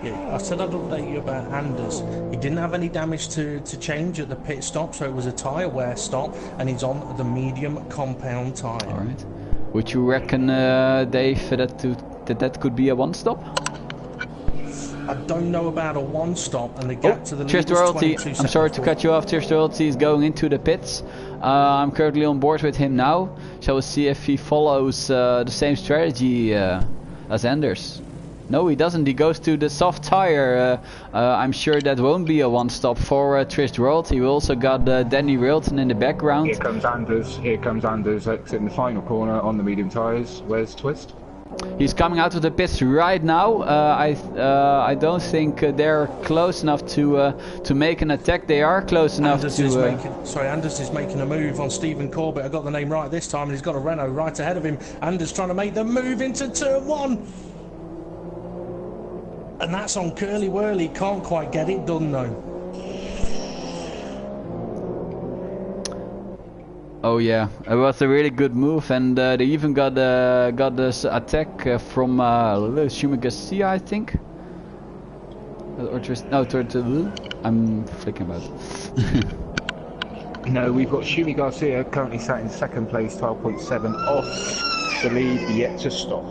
Yeah, I said I'd update you about Anders. He didn't have any damage to change at the pit stop, so it was a tyre wear stop, and he's on the medium compound tyre. All right. Would you reckon, Dave, that could be a one-stop? I don't know about a one-stop, and the gap to the lead is 22 seconds. I'm sorry to cut you off. Trish Royalty is going into the pits. I'm currently on board with him now, so we'll see if he follows the same strategy as Anders. No, he doesn't. He goes to the soft tire. I'm sure that won't be a one-stop for Trish Royalty. We also got Danny Railton in the background. Here comes Anders. Here comes Anders exiting the final corner on the medium tires. Where's Twist? He's coming out of the pits right now. I don't think they're close enough to make an attack. They are close enough Anders is making a move on Stephen Corbett. I got the name right this time, and he's got a Renault right ahead of him. Anders trying to make the move into turn 1. And that's on Curly Whirly. Can't quite get it done though. Oh yeah, it was a really good move, and they even got this attack from Shumi Garcia, I think. Or just no, I'm flicking about. No, we've got Shumi Garcia currently sat in second place, 12.7 off the lead, yet to stop.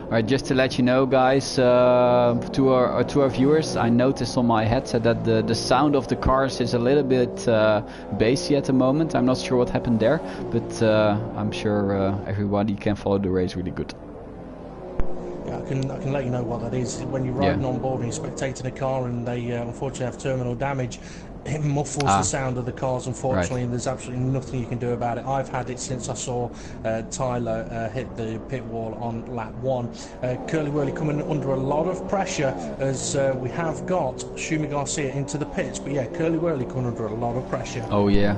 Alright, just to let you know, guys, to our viewers, I noticed on my headset that the sound of the cars is a little bit bassy at the moment. I'm not sure what happened there, but I'm sure everybody can follow the race really good. Yeah, I can let you know what that is. When you're riding on board and you're spectating a car and they unfortunately have terminal damage, it muffles the sound of the cars, unfortunately, and there's absolutely nothing you can do about it. I've had it since I saw Tyler hit the pit wall on lap 1. Curly Whirly coming under a lot of pressure as we have got Shumi Garcia into the pits, but yeah, Curly Whirly coming under a lot of pressure. Oh yeah.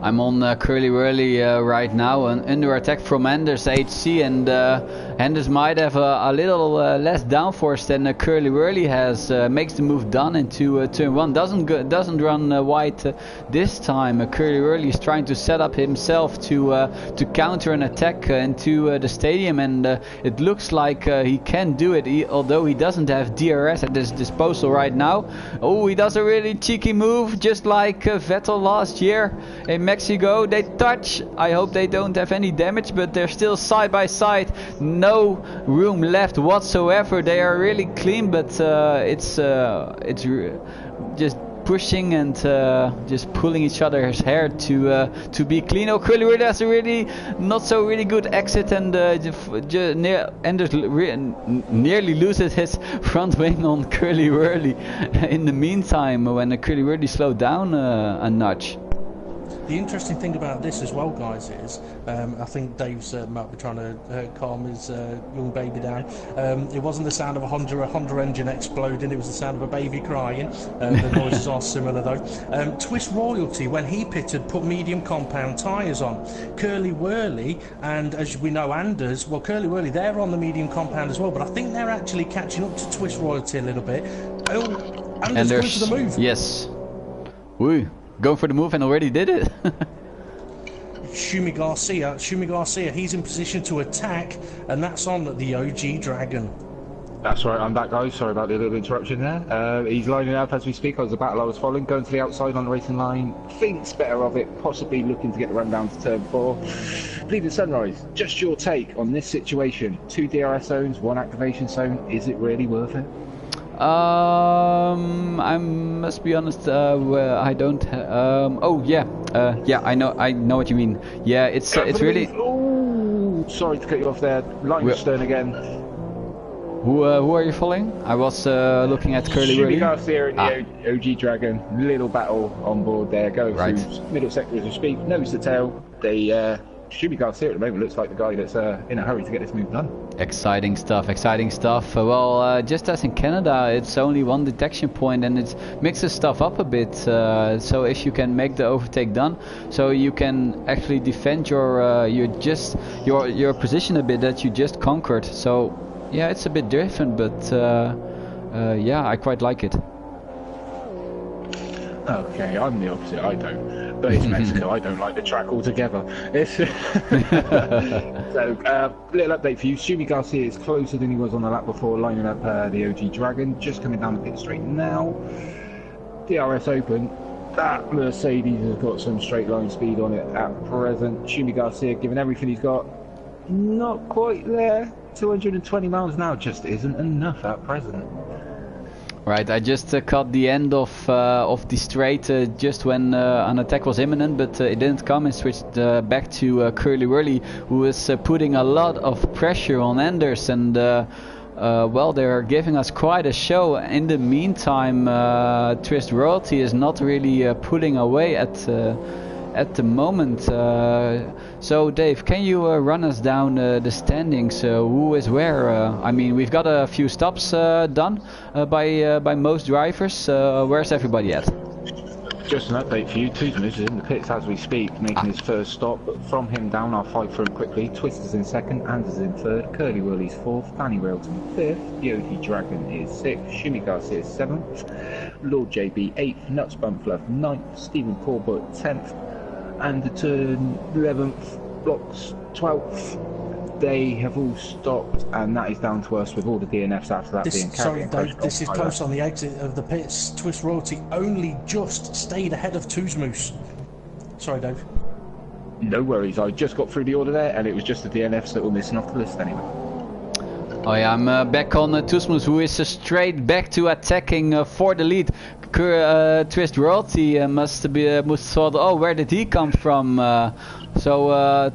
I'm on Curly Whirly right now, and under attack from Anders HC, and Anders might have a little less downforce than Curly Whirly has. Makes the move done into turn 1. Doesn't run wide this time. Curly Whirly is trying to set up himself to counter an attack into the stadium, and it looks like he can do it, although he doesn't have DRS at his disposal right now. Oh, he does a really cheeky move, just like Vettel last year in Mexico. They touch. I hope they don't have any damage, but they're still side by side. No room left whatsoever. They are really clean, but it's just pushing and just pulling each other's hair to be clean. Oh, Curly Whirly has a really not so really good exit, and Anders nearly loses his front wing on Curly Whirly in the meantime when Curly Whirly slowed down a notch. The interesting thing about this as well, guys, is I think Dave's might be trying to calm his young baby down. It wasn't the sound of a Honda engine exploding, it was the sound of a baby crying. The noises are similar though. Twist Royalty, when he pitted, put medium compound tyres on. Curly Whirly, and as we know, Anders, well, Curly Whirly, they're on the medium compound as well, but I think they're actually catching up to Twist Royalty a little bit. Oh, Anders going for the move. Yes. Woo. Going for the move and already did it. Shumi Garcia, he's in position to attack, and that's on the OG Dragon. That's right, I'm back, guys. Sorry about the little interruption there. He's lining up as we speak. It was a battle I was following, going to the outside on the racing line. Thinks better of it, possibly looking to get the run down to turn 4. Bleeding Sunrise, just your take on this situation. 2 DRS zones, 1 activation zone. Is it really worth it? I must be honest. I don't. Oh yeah. Yeah. I know what you mean. Yeah. It's really. Oh, sorry to cut you off there. Limestone again. Who are you following? I was looking at Curly Whirly. Shumi Garcia and the OG Dragon. Little battle on board there. Going through middle sector as we speak. Nose to tail. They. Shumi Garcia at the moment looks like the guy that's in a hurry to get this move done. Exciting stuff, exciting stuff. Well, just as in Canada, it's only 1 detection point, and it mixes stuff up a bit. So if you can make the overtake done, so you can actually defend your position a bit that you just conquered. So yeah, it's a bit different, but yeah, I quite like it. Okay, I'm the opposite, I don't. But it's Mexico, I don't like the track altogether. It's so, little update for you. Shumi Garcia is closer than he was on the lap before, lining up the OG Dragon. Just coming down the pit straight now. DRS open. That Mercedes has got some straight line speed on it at present. Shumi Garcia, given everything he's got, not quite there. 220 miles an hour just isn't enough at present. Right, I just caught the end of the straight just when an attack was imminent, but it didn't come, and switched back to Curly Whirly, who is putting a lot of pressure on Anders, and well, they're giving us quite a show. In the meantime, Twist Royalty is not really pulling away at the moment. So Dave, can you run us down the standings? Who is where? I mean, we've got a few stops done by most drivers. Where's everybody at? Just an update for you, Tuzmus is in the pits as we speak, making his first stop, but from him down I'll fight for him quickly. Twister's in second, Anders in third, Curly Whirly's fourth, Danny Railton fifth, Yogi Dragon is sixth, Shimmy Garcia is seventh, Lord JB eighth, Nuts Bumfluff ninth, Stephen Corbett 10th, and the turn 11th, Blocks 12th. They have all stopped, and that is down to us with all the DNFs after that being carried. Sorry, Dave, this is close on the exit of the pits. Twist Royalty only just stayed ahead of Tuzmus. Sorry, Dave. No worries, I just got through the order there, and it was just the DNFs that were missing off the list anyway. Oh yeah, I'm back on Tuzmus, who is straight back to attacking for the lead. Twist Royalty must thought, oh, where did he come from? So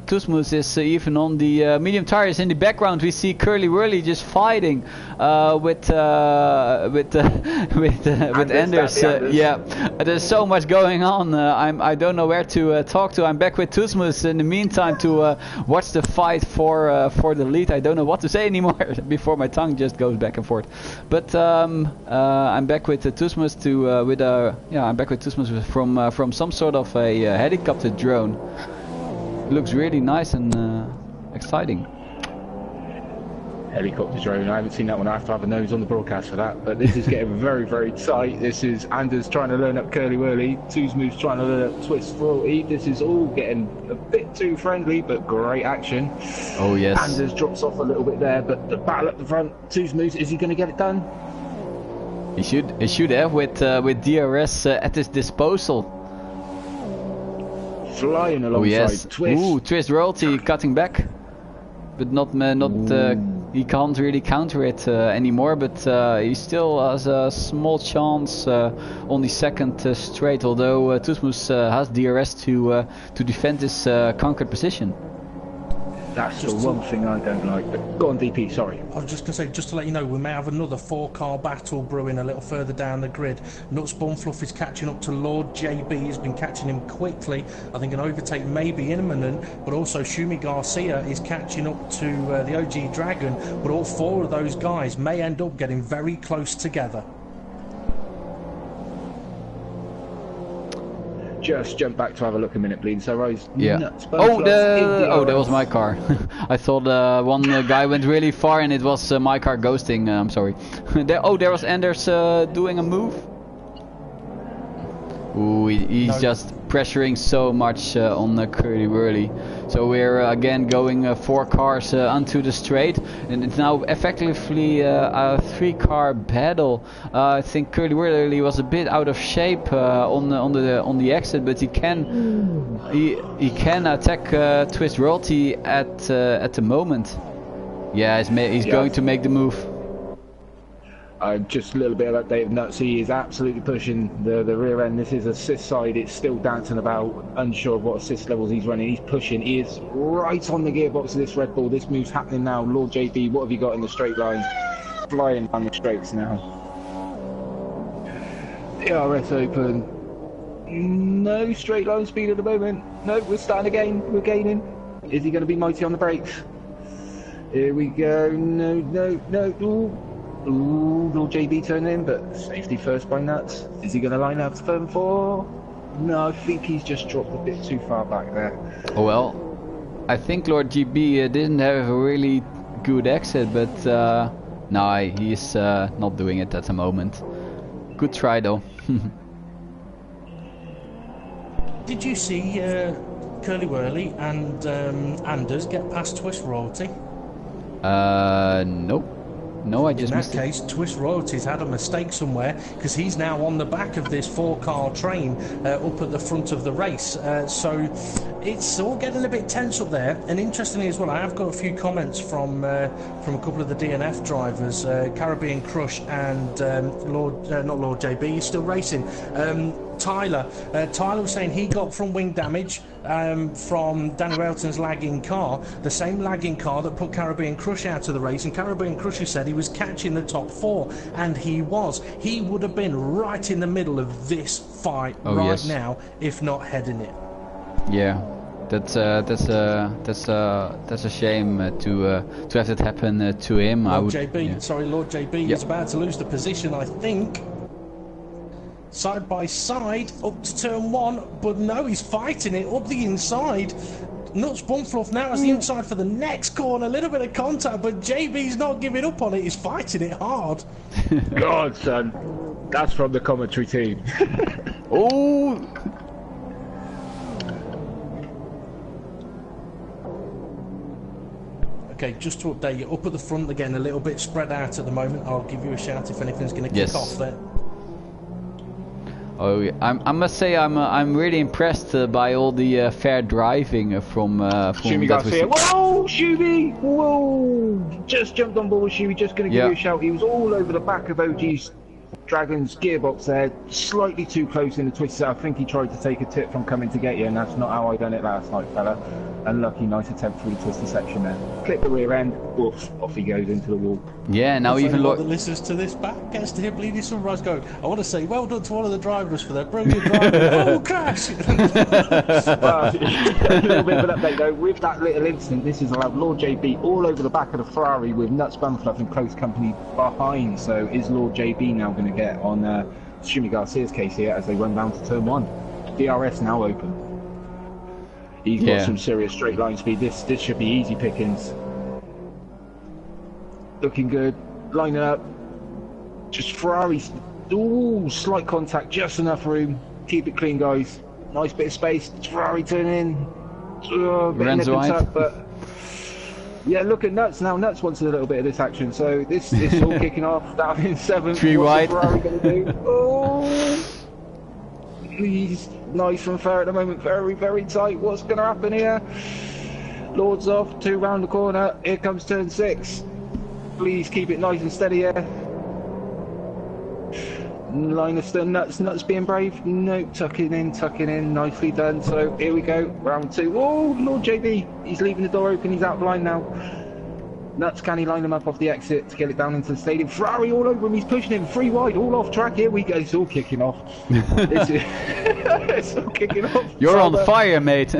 Tuzmus is even on the medium tires. In the background, we see Curly Whirly just fighting with Anders. Yeah, there's so much going on. I don't know where to talk to. I'm back with Tuzmus in the meantime to watch the fight for the lead. I don't know what to say anymore before my tongue just goes back and forth. But I'm back with Tuzmus I'm back with Tuzmus from some sort of a helicopter drone. Looks really nice and exciting. Helicopter drone, I haven't seen that one. I have to have a nose on the broadcast for that, but this is getting very, very tight. This is Anders trying to learn up Curly Whirly, Tuzmus trying to learn up Twist Royalty. This is all getting a bit too friendly, but great action. Oh yes. Anders drops off a little bit there, but the battle at the front, Tuzmus, is he going to get it done? He should have with DRS at his disposal. Flying alongside Twist. Ooh, Twist Royalty cutting back, but he can't really counter it anymore. But he still has a small chance on the second straight. Although Tuzmus has DRS to defend his conquered position. That's the one thing I don't like. But go on, DP, sorry. I was just going to say, just to let you know, we may have another 4-car battle brewing a little further down the grid. Nuts Bumfluff is catching up to Lord JB. He's been catching him quickly. I think an overtake may be imminent, but also Shumi Garcia is catching up to the OG Dragon. But all four of those guys may end up getting very close together. Just jump back to have a look a minute, BLEEDINGSUNRISE. Yeah. That was my car. I thought one guy went really far and it was my car ghosting. I'm sorry. There was Anders doing a move. Ooh, he's just pressuring so much on Curly Whirly. So we're again going 4 cars onto the straight, and it's now effectively a 3-car battle. I think Curly Whirly was a bit out of shape on the exit, but he can attack Twist Royalty at the moment. Yeah, he's going to make the move. Just a little bit of update of Nuts. He is absolutely pushing the rear end. This is assist side. It's still dancing about, unsure of what assist levels he's running. He's pushing. He is right on the gearbox of this Red Bull. This move's happening now. Lord JB, what have you got in the straight line? Flying down the straights now. DRS open. No straight line speed at the moment. No, we're starting again. We're gaining. Is he going to be mighty on the brakes? Here we go. No. Ooh, Lord JB turning in, but safety first by Nuts. Is he going to line up to turn 4? No, I think he's just dropped a bit too far back there. Oh well, I think Lord JB didn't have a really good exit, but no, he's not doing it at the moment. Good try though. Did you see Curly Whirly and Anders get past Twist Royalty? Nope. No, I just missed it. In that case, Twist Royalty's had a mistake somewhere, because he's now on the back of this 4-car train up at the front of the race. So it's all getting a bit tense up there. And interestingly as well, I have got a few comments from a couple of the DNF drivers, Caribbean Crush and not Lord JB, he's still racing. Tyler was saying he got from wing damage from Danny Railton's lagging car, the same lagging car that put Caribbean Crush out of the race, and Caribbean Crush said he was catching the top 4, and he was. He would have been right in the middle of this fight now, if not heading it. Yeah, that's a shame to have that happen to him. Lord JB is about to lose the position, I think. side by side up to turn 1, but no, he's fighting it up the inside. Nuts Bumfluff now has the inside for the next corner, a little bit of contact, but JB's not giving up on it, he's fighting it hard. God, son, that's from the commentary team. Oh! Okay, just to update you, up at the front again, a little bit spread out at the moment. I'll give you a shout if anything's going to kick off there. Oh, yeah. I must say I'm really impressed by all the fair driving from Shumi Garcia. Whoa, Shumi! Whoa! Just jumped on board with Shumi. Just going to give you a shout. He was all over the back of OG's Dragon's gearbox there, slightly too close in the twisted. I think he tried to take a tip from coming to get you, and that's not how I done it last night, fella. Unlucky, nice attempt through the twisted section there. Clip the rear end, oof, off he goes into the wall. Yeah, now even Lord that listens to this back gets to hear Bleeding Sunrise go. I want to say well done to one of the drivers for their brilliant driving. Oh, crash! Well, a little bit of an update though. With that little incident, this has allowed Lord JB all over the back of the Ferrari with Nuts Bumfluff in close company behind. So is Lord JB now going to get on Shumi Garcia's case here as they run down to turn 1? DRS now open. He's got some serious straight line speed. This should be easy pickings. Looking good. Lining up. Just Ferrari's. Ooh, slight contact. Just enough room. Keep it clean, guys. Nice bit of space. Ferrari turning in. Runs wide. But yeah, look at Nuts now. Nuts wants a little bit of this action. So this is all kicking off. Down in 7th. 3 wide. What's Ferrari going to do? Oh. He's nice and fair at the moment, very, very tight. What's going to happen here? Lord's off, 2 round the corner. Here comes turn 6. Please keep it nice and steady here. Linus, Nuts being brave. No, tucking in, nicely done. So here we go, round 2. Oh, Lord JB, he's leaving the door open, he's out of line now. Nuts, can he line him up off the exit to get it down into the stadium? Ferrari all over him, he's pushing him, 3 wide, all off track, here we go, it's all kicking off. It's all kicking off. You're on fire, mate.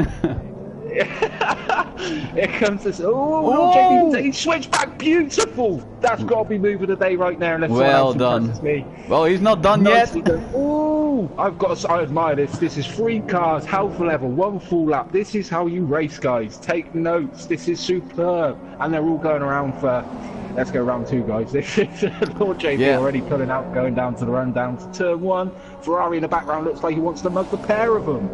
Here comes this, oh, JB, he switched back, beautiful! That's got to be move of the day right now, unless well done. Me. Well, he's not done yet. Oh, I admire this is 3 cars, half level, 1 full lap. This is how you race, guys. Take notes, this is superb. And they're all going around for, let's go round 2, guys. This is Lord JB already pulling out, going down to the run, down to turn 1. Ferrari in the background looks like he wants to mug the pair of them.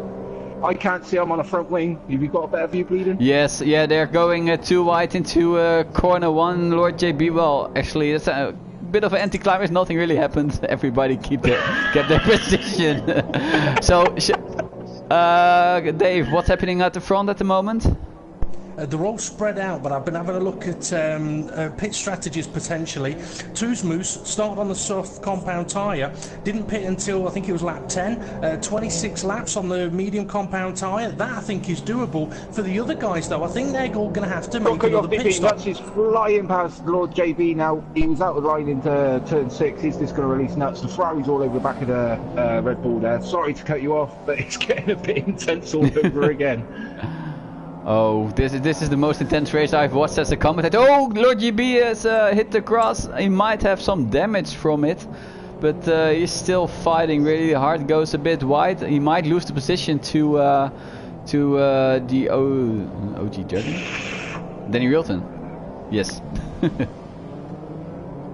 I can't see him on a front wing. Have you got a better view, Bleeding? Yes, yeah, they're going 2 wide into corner 1. Lord JB, well, actually, that's a bit of an anticlimax. Nothing really happened. Everybody kept their position. So, Dave, what's happening at the front at the moment? They're all spread out, but I've been having a look at pit strategies potentially. Moose started on the soft compound tyre, didn't pit until I think it was lap 10. 26 laps on the medium compound tyre. That I think is doable. For the other guys though, I think they're all going to have to make another pit stop. Nuts is flying past Lord JB now. He was out of line into turn 6. He's just going to release Nuts. The Ferrari's all over the back of the Red Bull there. Sorry to cut you off, but it's getting a bit intense all over again. Oh, this is the most intense race I've watched as a commentator. Oh, Lord GB has hit the cross. He might have some damage from it, but he's still fighting really hard. Goes a bit wide. He might lose the position to the OG Dragon. Danny Wilton. Yes. I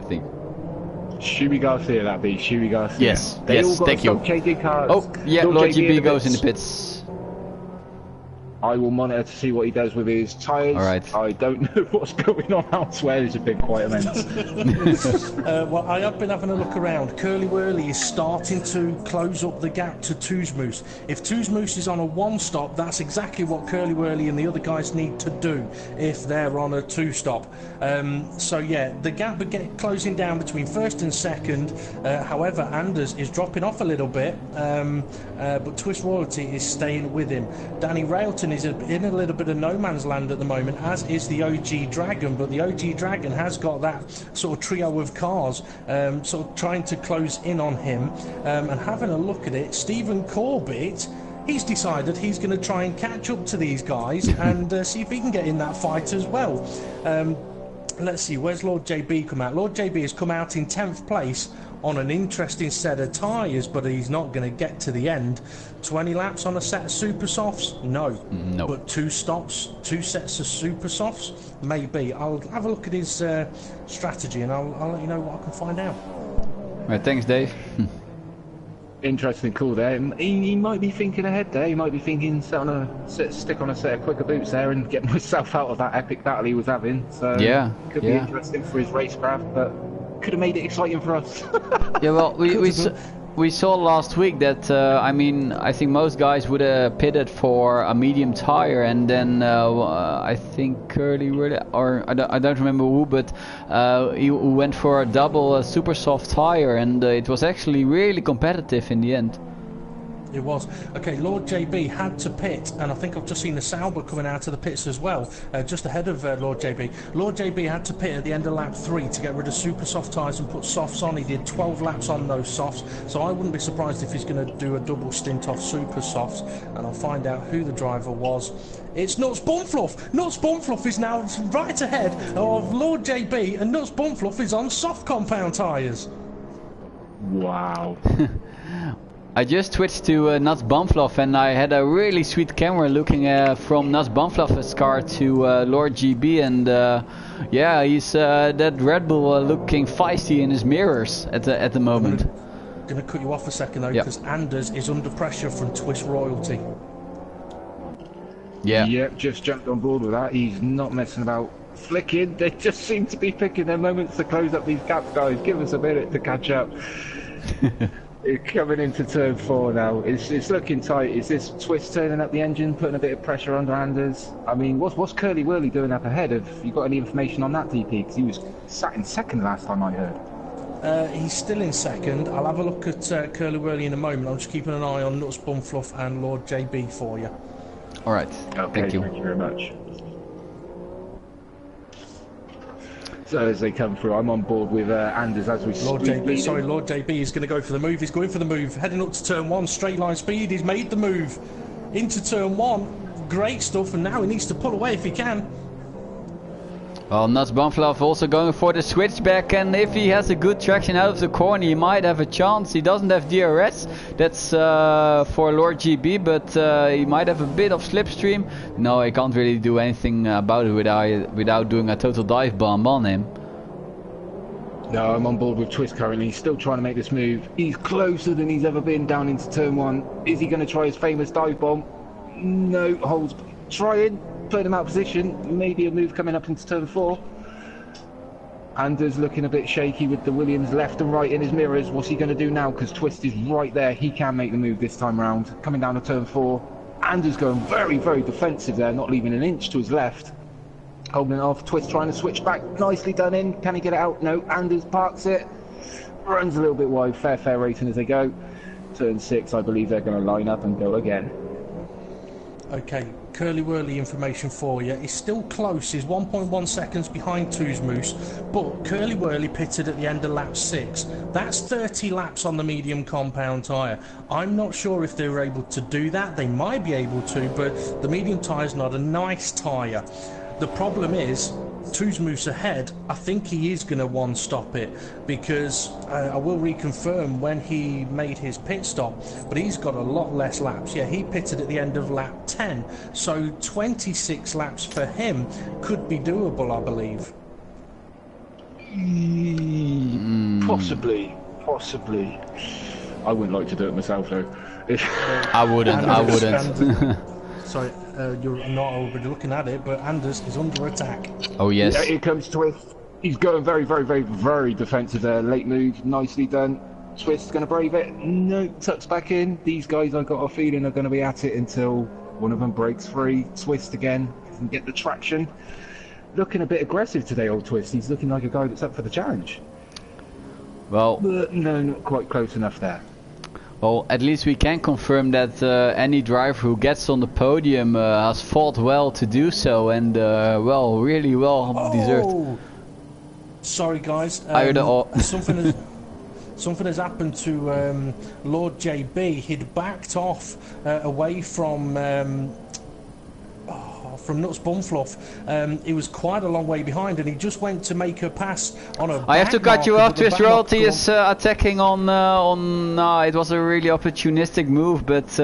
think. Shumi Garcia, that be Shumi Garcia. Yes. Yes. Thank you. Oh, yeah. Lord GB goes in the pits. I will monitor to see what he does with his tyres. Alright. I don't know what's going on elsewhere. It's been quite immense. Well, I have been having a look around. Curly Whirly is starting to close up the gap to Moose. If Moose is on a 1-stop, that's exactly what Curly Whirly and the other guys need to do if they're on a 2-stop. So yeah, the gap will closing down between 1st and 2nd. However, Anders is dropping off a little bit, but Twist Royalty is staying with him. Danny Railton is in a little bit of no man's land at the moment, as is the OG Dragon, but the OG Dragon has got that sort of trio of cars sort of trying to close in on him. And having a look at it, Stephen Corbett, he's decided he's going to try and catch up to these guys and see if he can get in that fight as well. let's see, where's Lord JB come out? Lord JB has come out in 10th place on an interesting set of tyres, but he's not going to get to the end. 20 laps on a set of super softs? No. No. But 2 stops, 2 sets of super softs? Maybe. I'll have a look at his strategy and I'll let you know what I can find out. Right, thanks, Dave. Interesting call there. He might be thinking ahead there. He might be thinking, stick on a set of quicker boots there and get myself out of that epic battle he was having. So yeah, could be interesting for his racecraft, but could have made it exciting for us. Yeah, well, we saw last week that I mean, I think most guys would have pitted for a medium tire, and then I think Curly or I don't remember who, but he went for a double super soft tire, and it was actually really competitive in the end. It was. Okay, Lord JB had to pit, and I think I've just seen the Sauber coming out of the pits as well, just ahead of Lord JB. Lord JB had to pit at the end of lap 3 to get rid of super soft tyres and put softs on. He did 12 laps on those softs, so I wouldn't be surprised if he's going to do a double stint off super softs, and I'll find out who the driver was. It's Nuts Bumfluff. Nuts Bumfluff is now right ahead of Lord JB, and Nuts Bumfluff is on soft compound tyres. Wow. I just switched to Nuts Bumfluff, and I had a really sweet camera looking from Nuts Bumfluff's car to Lord GB, and yeah, he's that Red Bull looking feisty in his mirrors at the moment. I'm going to cut you off a second though, because Anders is under pressure from Twist Royalty. Yeah. Yep, just jumped on board with that. He's not messing about flicking. They just seem to be picking their moments to close up these gaps, guys. Give us a minute to catch up. Coming into turn 4 now. It's looking tight. Is this Twist turning up the engine, putting a bit of pressure under Anders? I mean, what's Curly Whirly doing up ahead? Have you got any information on that, DP? Because he was sat in second last time I heard. He's still in second. I'll have a look at Curly Whirly in a moment. I'm just keeping an eye on Nuts Bumfluff and Lord JB for you. All right. Okay, Thank you very much. So as they come through, I'm on board with Anders as we Lord JB is going to go for the move. He's going for the move. Heading up to turn 1, straight line speed. He's made the move into turn 1. Great stuff, and now he needs to pull away if he can. Well, Nuts Bumfluff also going for the switchback, and if he has a good traction out of the corner, he might have a chance. He doesn't have DRS, that's for Lord GB, but he might have a bit of slipstream. No, he can't really do anything about it without doing a total dive bomb on him. No, I'm on board with Twist currently. He's still trying to make this move. He's closer than he's ever been down into turn 1. Is he going to try his famous dive bomb? No, holds trying. Putting him out of position, maybe a move coming up into turn 4. Anders looking a bit shaky with the Williams left and right in his mirrors. What's he going to do now? Because Twist is right there. He can make the move this time round. Coming down to turn 4. Anders going very, very defensive there, not leaving an inch to his left. Holding it off. Twist trying to switch back. Nicely done in. Can he get it out? No. Anders parks it. Runs a little bit wide. Fair rating as they go. Turn 6, I believe they're going to line up and go again. Okay, Curly Whirly information for you. He's still close. He's 1.1 seconds behind Two's Moose, but Curly Whirly pitted at the end of lap 6. That's 30 laps on the medium compound tyre. I'm not sure if they were able to do that. They might be able to, but the medium tyre's not a nice tyre. The problem is, Two's Moose ahead. I think he is going to one-stop it, because I will reconfirm when he made his pit stop, but he's got a lot less laps. Yeah, he pitted at the end of lap 10, so 26 laps for him could be doable, I believe. Possibly. I wouldn't like to do it myself though. I wouldn't. Sorry, you're not already looking at it, but Anders is under attack. Oh yes. Yeah, here comes Twist. He's going very defensive there. Late move, nicely done. Twist's going to brave it. No, tucks back in. These guys, I've got a feeling, are going to be at it until one of them breaks free. Twist again, doesn't get the traction. Looking a bit aggressive today, old Twist. He's looking like a guy that's up for the challenge. Well, but no, not quite close enough there. Well, at least we can confirm that any driver who gets on the podium has fought well to do so, and well, really well deserved. Sorry guys, something has happened to Lord JB. He'd backed off away from from Nuts Bumfluff. He was quite a long way behind, and he just went to make a pass on a. I have to cut you off. Twist Royalty is attacking on. It was a really opportunistic move, but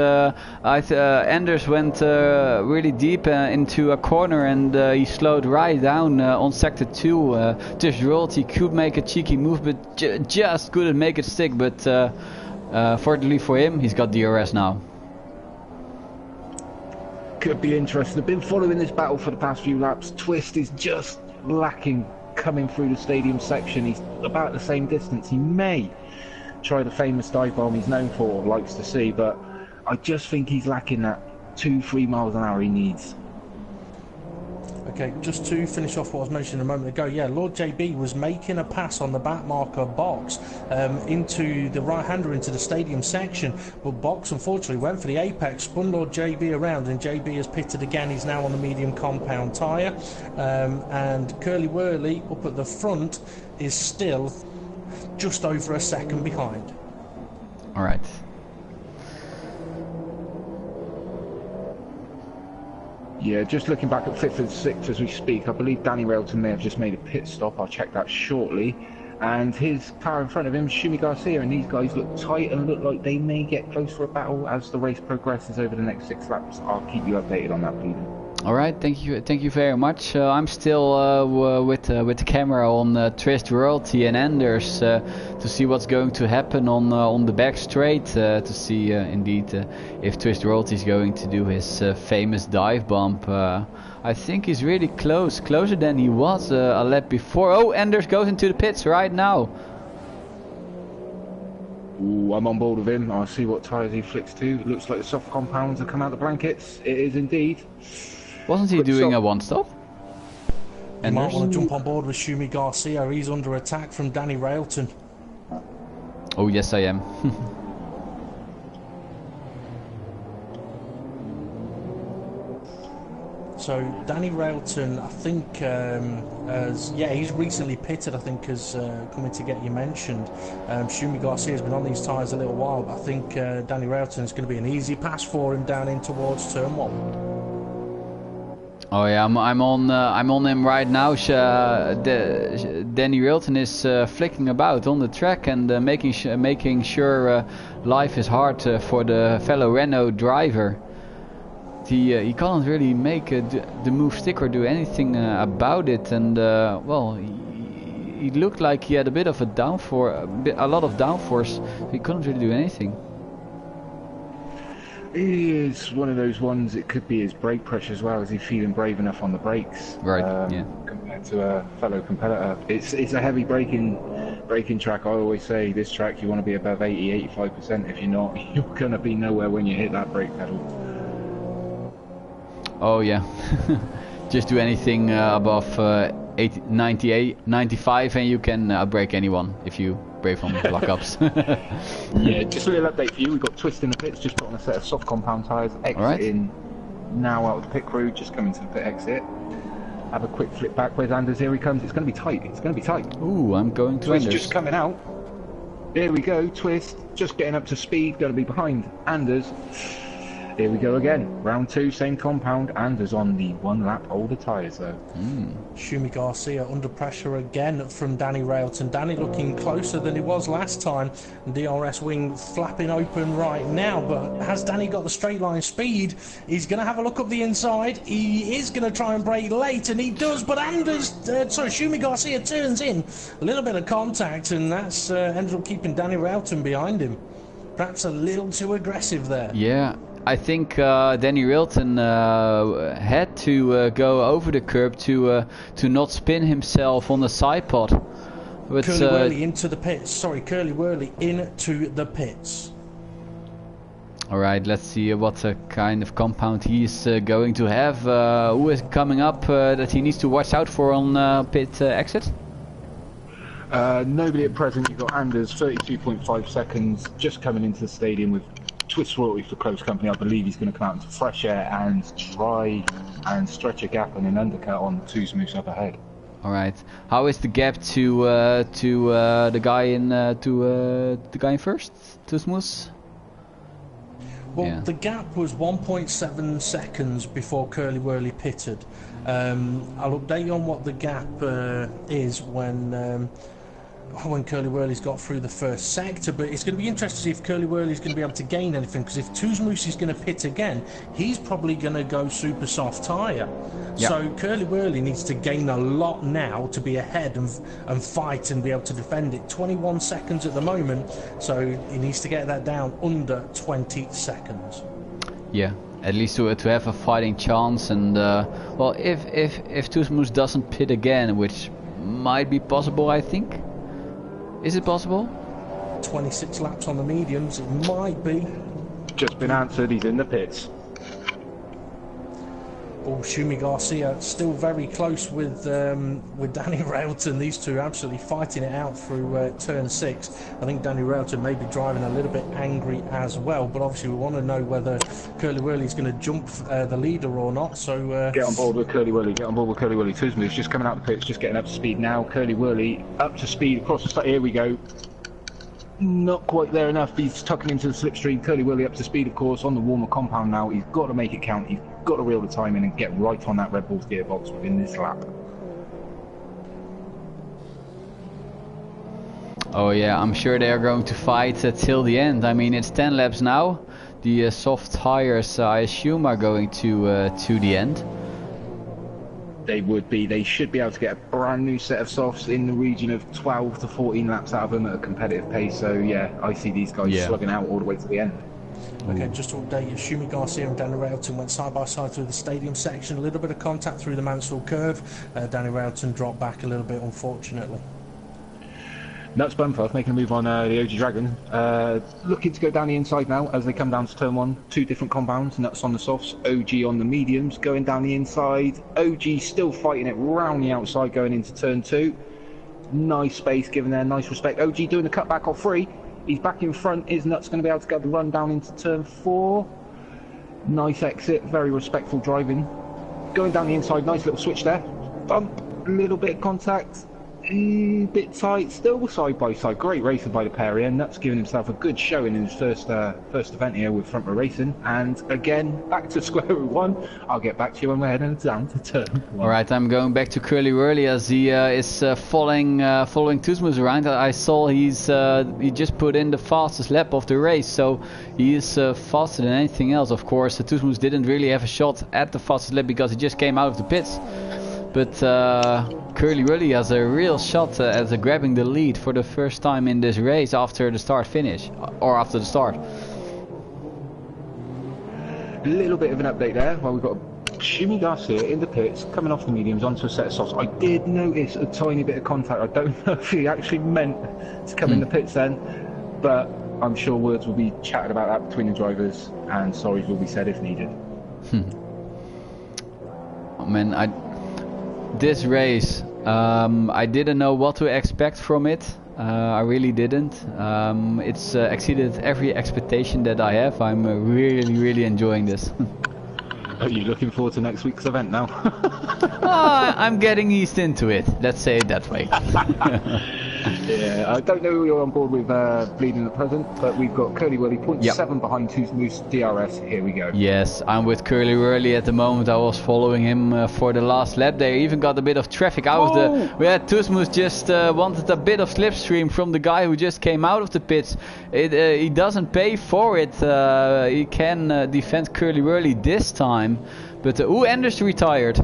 Anders went really deep into a corner, and he slowed right down on sector 2. Twist Royalty could make a cheeky move, but just couldn't make it stick. But fortunately for him, he's got DRS now. Could be interesting. I've been following this battle for the past few laps. Twist is just lacking coming through the stadium section. He's about the same distance. He may try the famous dive bomb he's known for, likes to see, but I just think he's lacking that 2-3 miles an hour he needs. Okay, just to finish off what I was mentioning a moment ago, yeah, Lord JB was making a pass on the back marker Box into the right-hander into the stadium section, but Box unfortunately went for the apex, spun Lord JB around, and JB has pitted again. He's now on the medium compound tyre, and Curly Whirly up at the front is still just over a second behind. All right. Yeah, just looking back at 5th and 6th as we speak, I believe Danny Railton may have just made a pit stop. I'll check that shortly. And his car in front of him, Shumi Garcia, and these guys look tight and look like they may get close for a battle as the race progresses over the next 6 laps. I'll keep you updated on that, Bleeding. All right, thank you very much. I'm still with the camera on Twist Royalty and Anders to see what's going to happen on the back straight, to see indeed if Twist Royalty is going to do his famous dive bump. I think he's really closer than he was a lap before. Oh, Anders goes into the pits right now. Ooh, I'm on board with him. I'll see what tyres he flicks to. Looks like the soft compounds have come out the blankets. It is indeed. Wasn't he doing a one-stop? You might want to jump on board with Shumi Garcia. He's under attack from Danny Railton. Oh, yes, I am. So Danny Railton, I think, he's recently pitted. I think has coming to get you mentioned. Shumi Garcia has been on these tyres a little while, but I think Danny Railton is going to be an easy pass for him down in towards turn 1. Oh yeah, I'm on him right now. Danny Railton is flicking about on the track and making sure life is hard for the fellow Renault driver. He can't really make the move stick or do anything about it, and well, he looked like he had a bit of a lot of downforce. He couldn't really do anything. He is one of those ones. It could be his brake pressure as well. Is he feeling brave enough on the brakes? Right. Yeah. Compared to a fellow competitor, it's a heavy braking track. I always say this track you want to be above 80-85%. If you're not, you're gonna be nowhere when you hit that brake pedal. Oh yeah. Just do anything above 98, 95, and you can break anyone if you brave on lockups. Yeah, just a little update for you. We've got Twist in the pits, just put on a set of soft compound tyres, exiting now out of the pit crew, just coming to the pit exit. Have a quick flip back. Where's Anders? Here he comes. It's going to be tight. It's going to be tight. Ooh, I'm going to Twist Anders. Just coming out. There we go. Twist just getting up to speed. Going to be behind Anders. Here we go again. Round 2, same compound. Anders on the 1 lap older tyres though. Shumi Garcia under pressure again from Danny Railton. Danny looking closer than he was last time. DRS wing flapping open right now, but has Danny got the straight line speed? He's going to have a look up the inside. He is going to try and brake late, and he does, but Shumi Garcia turns in. A little bit of contact, and that's ends up keeping Danny Railton behind him. Perhaps a little too aggressive there. Yeah. I think Danny Railton had to go over the curb to not spin himself on the side pod. But, Curly Whirly into the pits. Sorry, Curly Whirly into the pits. Alright, let's see what kind of compound he's going to have. Who is coming up that he needs to watch out for on pit exit? Nobody at present. You've got Anders, 32.5 seconds, just coming into the stadium with Twist Royalty for close company. I believe he's going to come out into fresh air and try and stretch a gap and an undercut on 2 smooths up ahead. All right. How is the gap to the guy in first? 2 smooths? Well, yeah. the gap was 1.7 seconds before Curly Wurly pitted. I'll update you on what the gap is when Curly Wurly's got through the first sector, but it's going to be interesting to see if Curly Wurly's going to be able to gain anything, because if Tuzmus is going to pit again, he's probably going to go super soft tyre. Yeah. So Curly Wurly needs to gain a lot now to be ahead and fight and be able to defend it. 21 seconds at the moment, so he needs to get that down under 20 seconds. Yeah, at least to have a fighting chance. And well, if Tuzmus doesn't pit again, which might be possible, I think. Is it possible? 26 laps on the mediums, it might be. Just been answered, he's in the pits. Oh, Schumi Garcia still very close with Danny Railton. These two absolutely fighting it out through turn 6. I think Danny Railton may be driving a little bit angry as well, but obviously we want to know whether Curly Wurly is going to jump the leader or not. So get on board with Curly Wurly. Get on board with Curly Wurly. Tuzmus just coming out of the pits, just getting up to speed now. Curly Wurly up to speed across the start. Here we go. Not quite there enough. He's tucking into the slipstream. Curly Wurly up to speed, of course, on the warmer compound now. He's got to make it count. He's got to reel the time in and get right on that Red Bull's gearbox within this lap. Oh yeah, I'm sure they are going to fight till the end. I mean, it's 10 laps now. The soft tires, I assume, are going to the end. They would be. They should be able to get a brand new set of softs in the region of 12 to 14 laps out of them at a competitive pace. So yeah, I see these guys slugging out all the way to the end. Okay, just to update you, Schumi Garcia and Danny Railton went side by side through the stadium section. A little bit of contact through the Mansfield curve. Danny Railton dropped back a little bit, unfortunately. Nuts Bumper making a move on the OG Dragon. Looking to go down the inside now as they come down to turn 1. 2 different compounds. Nuts on the softs, OG on the mediums. Going down the inside. OG still fighting it round the outside going into turn 2. Nice space given there, nice respect. OG doing the cutback off 3. He's back in front. Is Nuts going to be able to get the run down into turn 4? Nice exit, very respectful driving. Going down the inside, nice little switch there. Bump, a little bit of contact. Bit tight, still side by side. Great racing by the pair here. Nuts giving himself a good showing in his first event here with front row racing. And again, back to square root 1. I'll get back to you when we're heading down to turn 1. Alright, I'm going back to Curly Wurly as he is following Tuzmus around. I saw he just put in the fastest lap of the race, so he is faster than anything else. Of course, Tuzmus didn't really have a shot at the fastest lap because he just came out of the pits. But Curly Wurly has a real shot at grabbing the lead for the first time in this race after the start finish, or after the start. A little bit of an update there. Well, we've got Schumi Garcia in the pits, coming off the mediums onto a set of softs. I did notice a tiny bit of contact. I don't know if he actually meant to come in the pits then, but I'm sure words will be chatted about that between the drivers, and sorries will be said if needed. Oh man, this race, I didn't know what to expect from it. I really didn't. It's exceeded every expectation that I have. I'm really enjoying this. Are you looking forward to next week's event now? I'm getting eased into it. Let's say it that way. Yeah, I don't know who you're on board with Bleeding at present, but we've got Curly Wurly 0.7 behind Tuzmus DRS. Here we go. Yes, I'm with Curly Wurly at the moment. I was following him for the last lap. They even got a bit of traffic out of the... Yeah, Tuzmus just wanted a bit of slipstream from the guy who just came out of the pits. He doesn't pay for it. He can defend Curly Wurly this time. But Anders retired.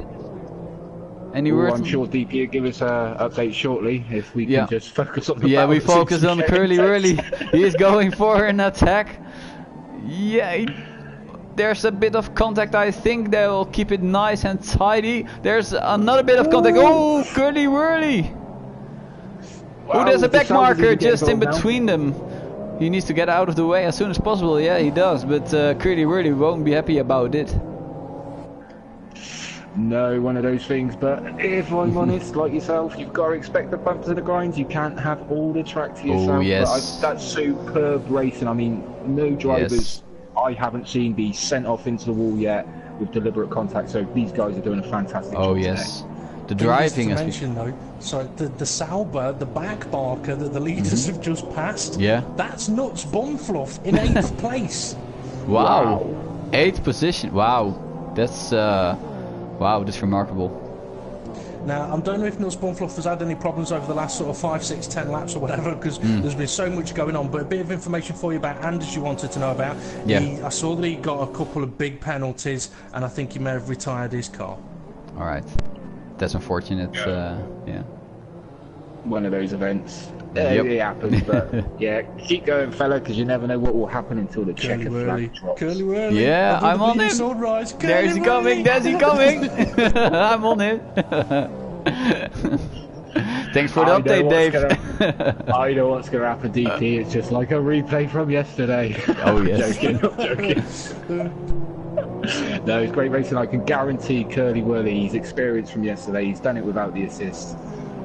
Any words? I'm sure DP will give us an update shortly if we can just focus on the Yeah, we focus on Curly Wurly. He is going for an attack. Yeah, there's a bit of contact. I think they will keep it nice and tidy. There's another bit of contact. Oh, Curly Wurly. Oh, there's a back marker just in between them. He needs to get out of the way as soon as possible. Yeah, he does. But Curly Wurly won't be happy about it. No, one of those things, but if I'm honest, like yourself, you've got to expect the bumps and the grinds. You can't have all the track to yourself. Oh, yes. But that's superb racing. I mean, no drivers I haven't seen be sent off into the wall yet with deliberate contact, so these guys are doing a fantastic job. Oh, yes. The driving is mention though, so the Sauber, the back marker that the leaders have just passed, that's Nuts Bumfluff in 8th place. Wow. 8th position. Wow. That's remarkable. Now, I don't know if Nuts Bunfluff has had any problems over the last sort of 5, 6, 10 laps or whatever, because there's been so much going on. But a bit of information for you about Anders you wanted to know about. Yeah. I saw that he got a couple of big penalties, and I think he may have retired his car. All right. That's unfortunate. Yeah. One of those events. It happens, but yeah, keep going, fella, because you never know what will happen until the checker flag drops. Curly Whirly. Yeah, I'm on him. Sunrise. There's he coming. There's he coming. I'm on him. Thanks for the update, Dave. I know what's going to happen, DT. It's just like a replay from yesterday. Oh, yes. Joking, not joking. No, it's great racing. I can guarantee Curly Whirly, he's experienced from yesterday. He's done it without the assist.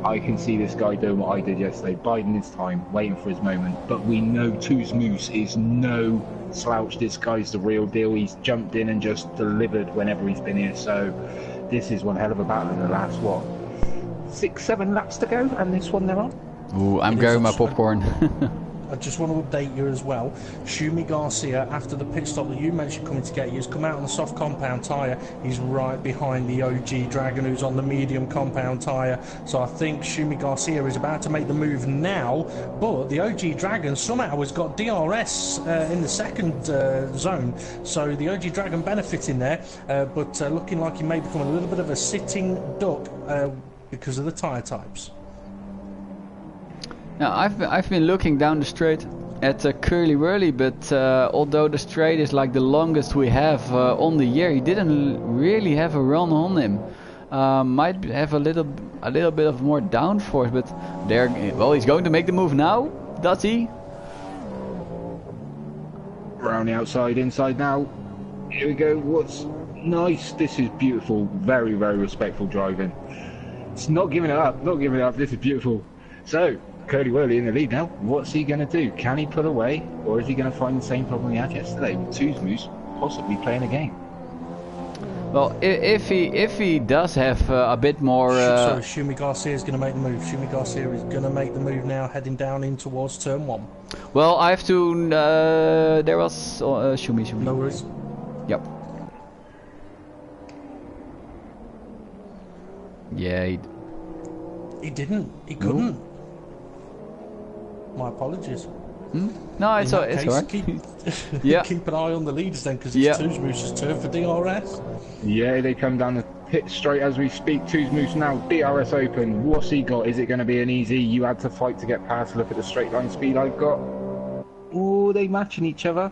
I can see this guy doing what I did yesterday, biding his time, waiting for his moment. But we know Tooz Moose is no slouch. This guy's the real deal. He's jumped in and just delivered whenever he's been here. So this is one hell of a battle in the last, 6, 7 laps to go, and this one they're on. Ooh, I'm grabbing my popcorn. I just want to update you as well. Shumi Garcia, after the pit stop that you mentioned coming to get you, has come out on the soft compound tyre. He's right behind the OG Dragon, who's on the medium compound tyre. So I think Shumi Garcia is about to make the move now, but the OG Dragon somehow has got DRS in the second zone. So the OG Dragon benefiting there, but looking like he may become a little bit of a sitting duck because of the tyre types. Now I've been looking down the straight at Curly Whirly, but although the straight is like the longest we have on the year, he didn't really have a run on him. Might have a little bit of more downforce, but he's going to make the move now, does he? Around the outside, inside now. Here we go. What's nice? This is beautiful. Very, very respectful driving. It's not giving it up. Not giving it up. This is beautiful. So. Curly Whirly in the lead now. What's he going to do? Can he pull away, or is he going to find the same problem he had yesterday with Tooz Moose possibly playing a game? Well, if he does have a bit more... Sorry, Shumi Garcia is going to make the move. Shumi Garcia is going to make the move now, heading down in towards turn 1. Well, I have to... there was... Shumi. No worries. Yep. Yeah, he didn't. He couldn't. No. My apologies. No, it's alright. Keep keep an eye on the leaders then, because it's Tooz Moose's turn for DRS. Yeah, they come down the pit straight as we speak. Tooz Moose now, DRS open. What's he got? Is it going to be an easy? You had to fight to get past. Look at the straight line speed I've got. Oh, they matching each other.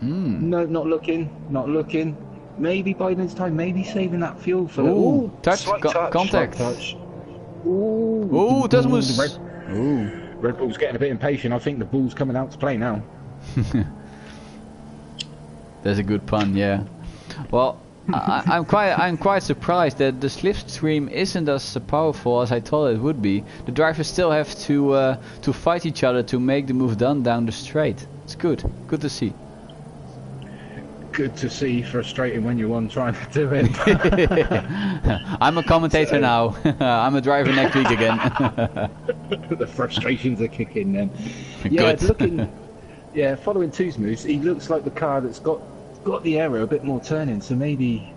No, not looking. Maybe biding his time. Maybe saving that fuel for touch. Contact. Ooh, Tooz Moose. Red Bull's getting a bit impatient. I think the bull's coming out to play now. That's a good pun, yeah. Well, I'm quite surprised that the slipstream isn't as powerful as I thought it would be. The drivers still have to fight each other to make the move down the straight. It's good to see. Good to see. Frustrating when you're one trying to do it. I'm a commentator now. I'm a driver next week again. The frustrations are kicking then. Good. Following Tooz Moose, he looks like the car that's got the aero a bit more turning. So maybe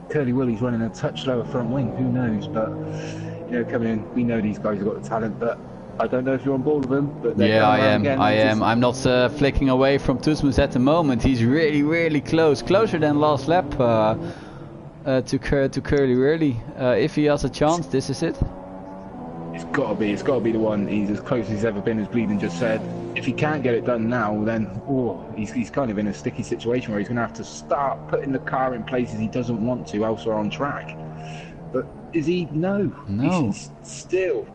Curly Whirly's running a touch lower front wing. Who knows? But coming in, we know these guys have got the talent, but. I don't know if you're on board with him, but yeah, I am. I'm not flicking away from Tooz Moose at the moment. He's really, really closer than last lap to Curly Whirly. If he has a chance, this is it. It's got to be the one. He's as close as he's ever been, as Bleeding just said. If he can't get it done now, then he's kind of in a sticky situation where he's going to have to start putting the car in places he doesn't want to elsewhere on track. But is he? No. He's still.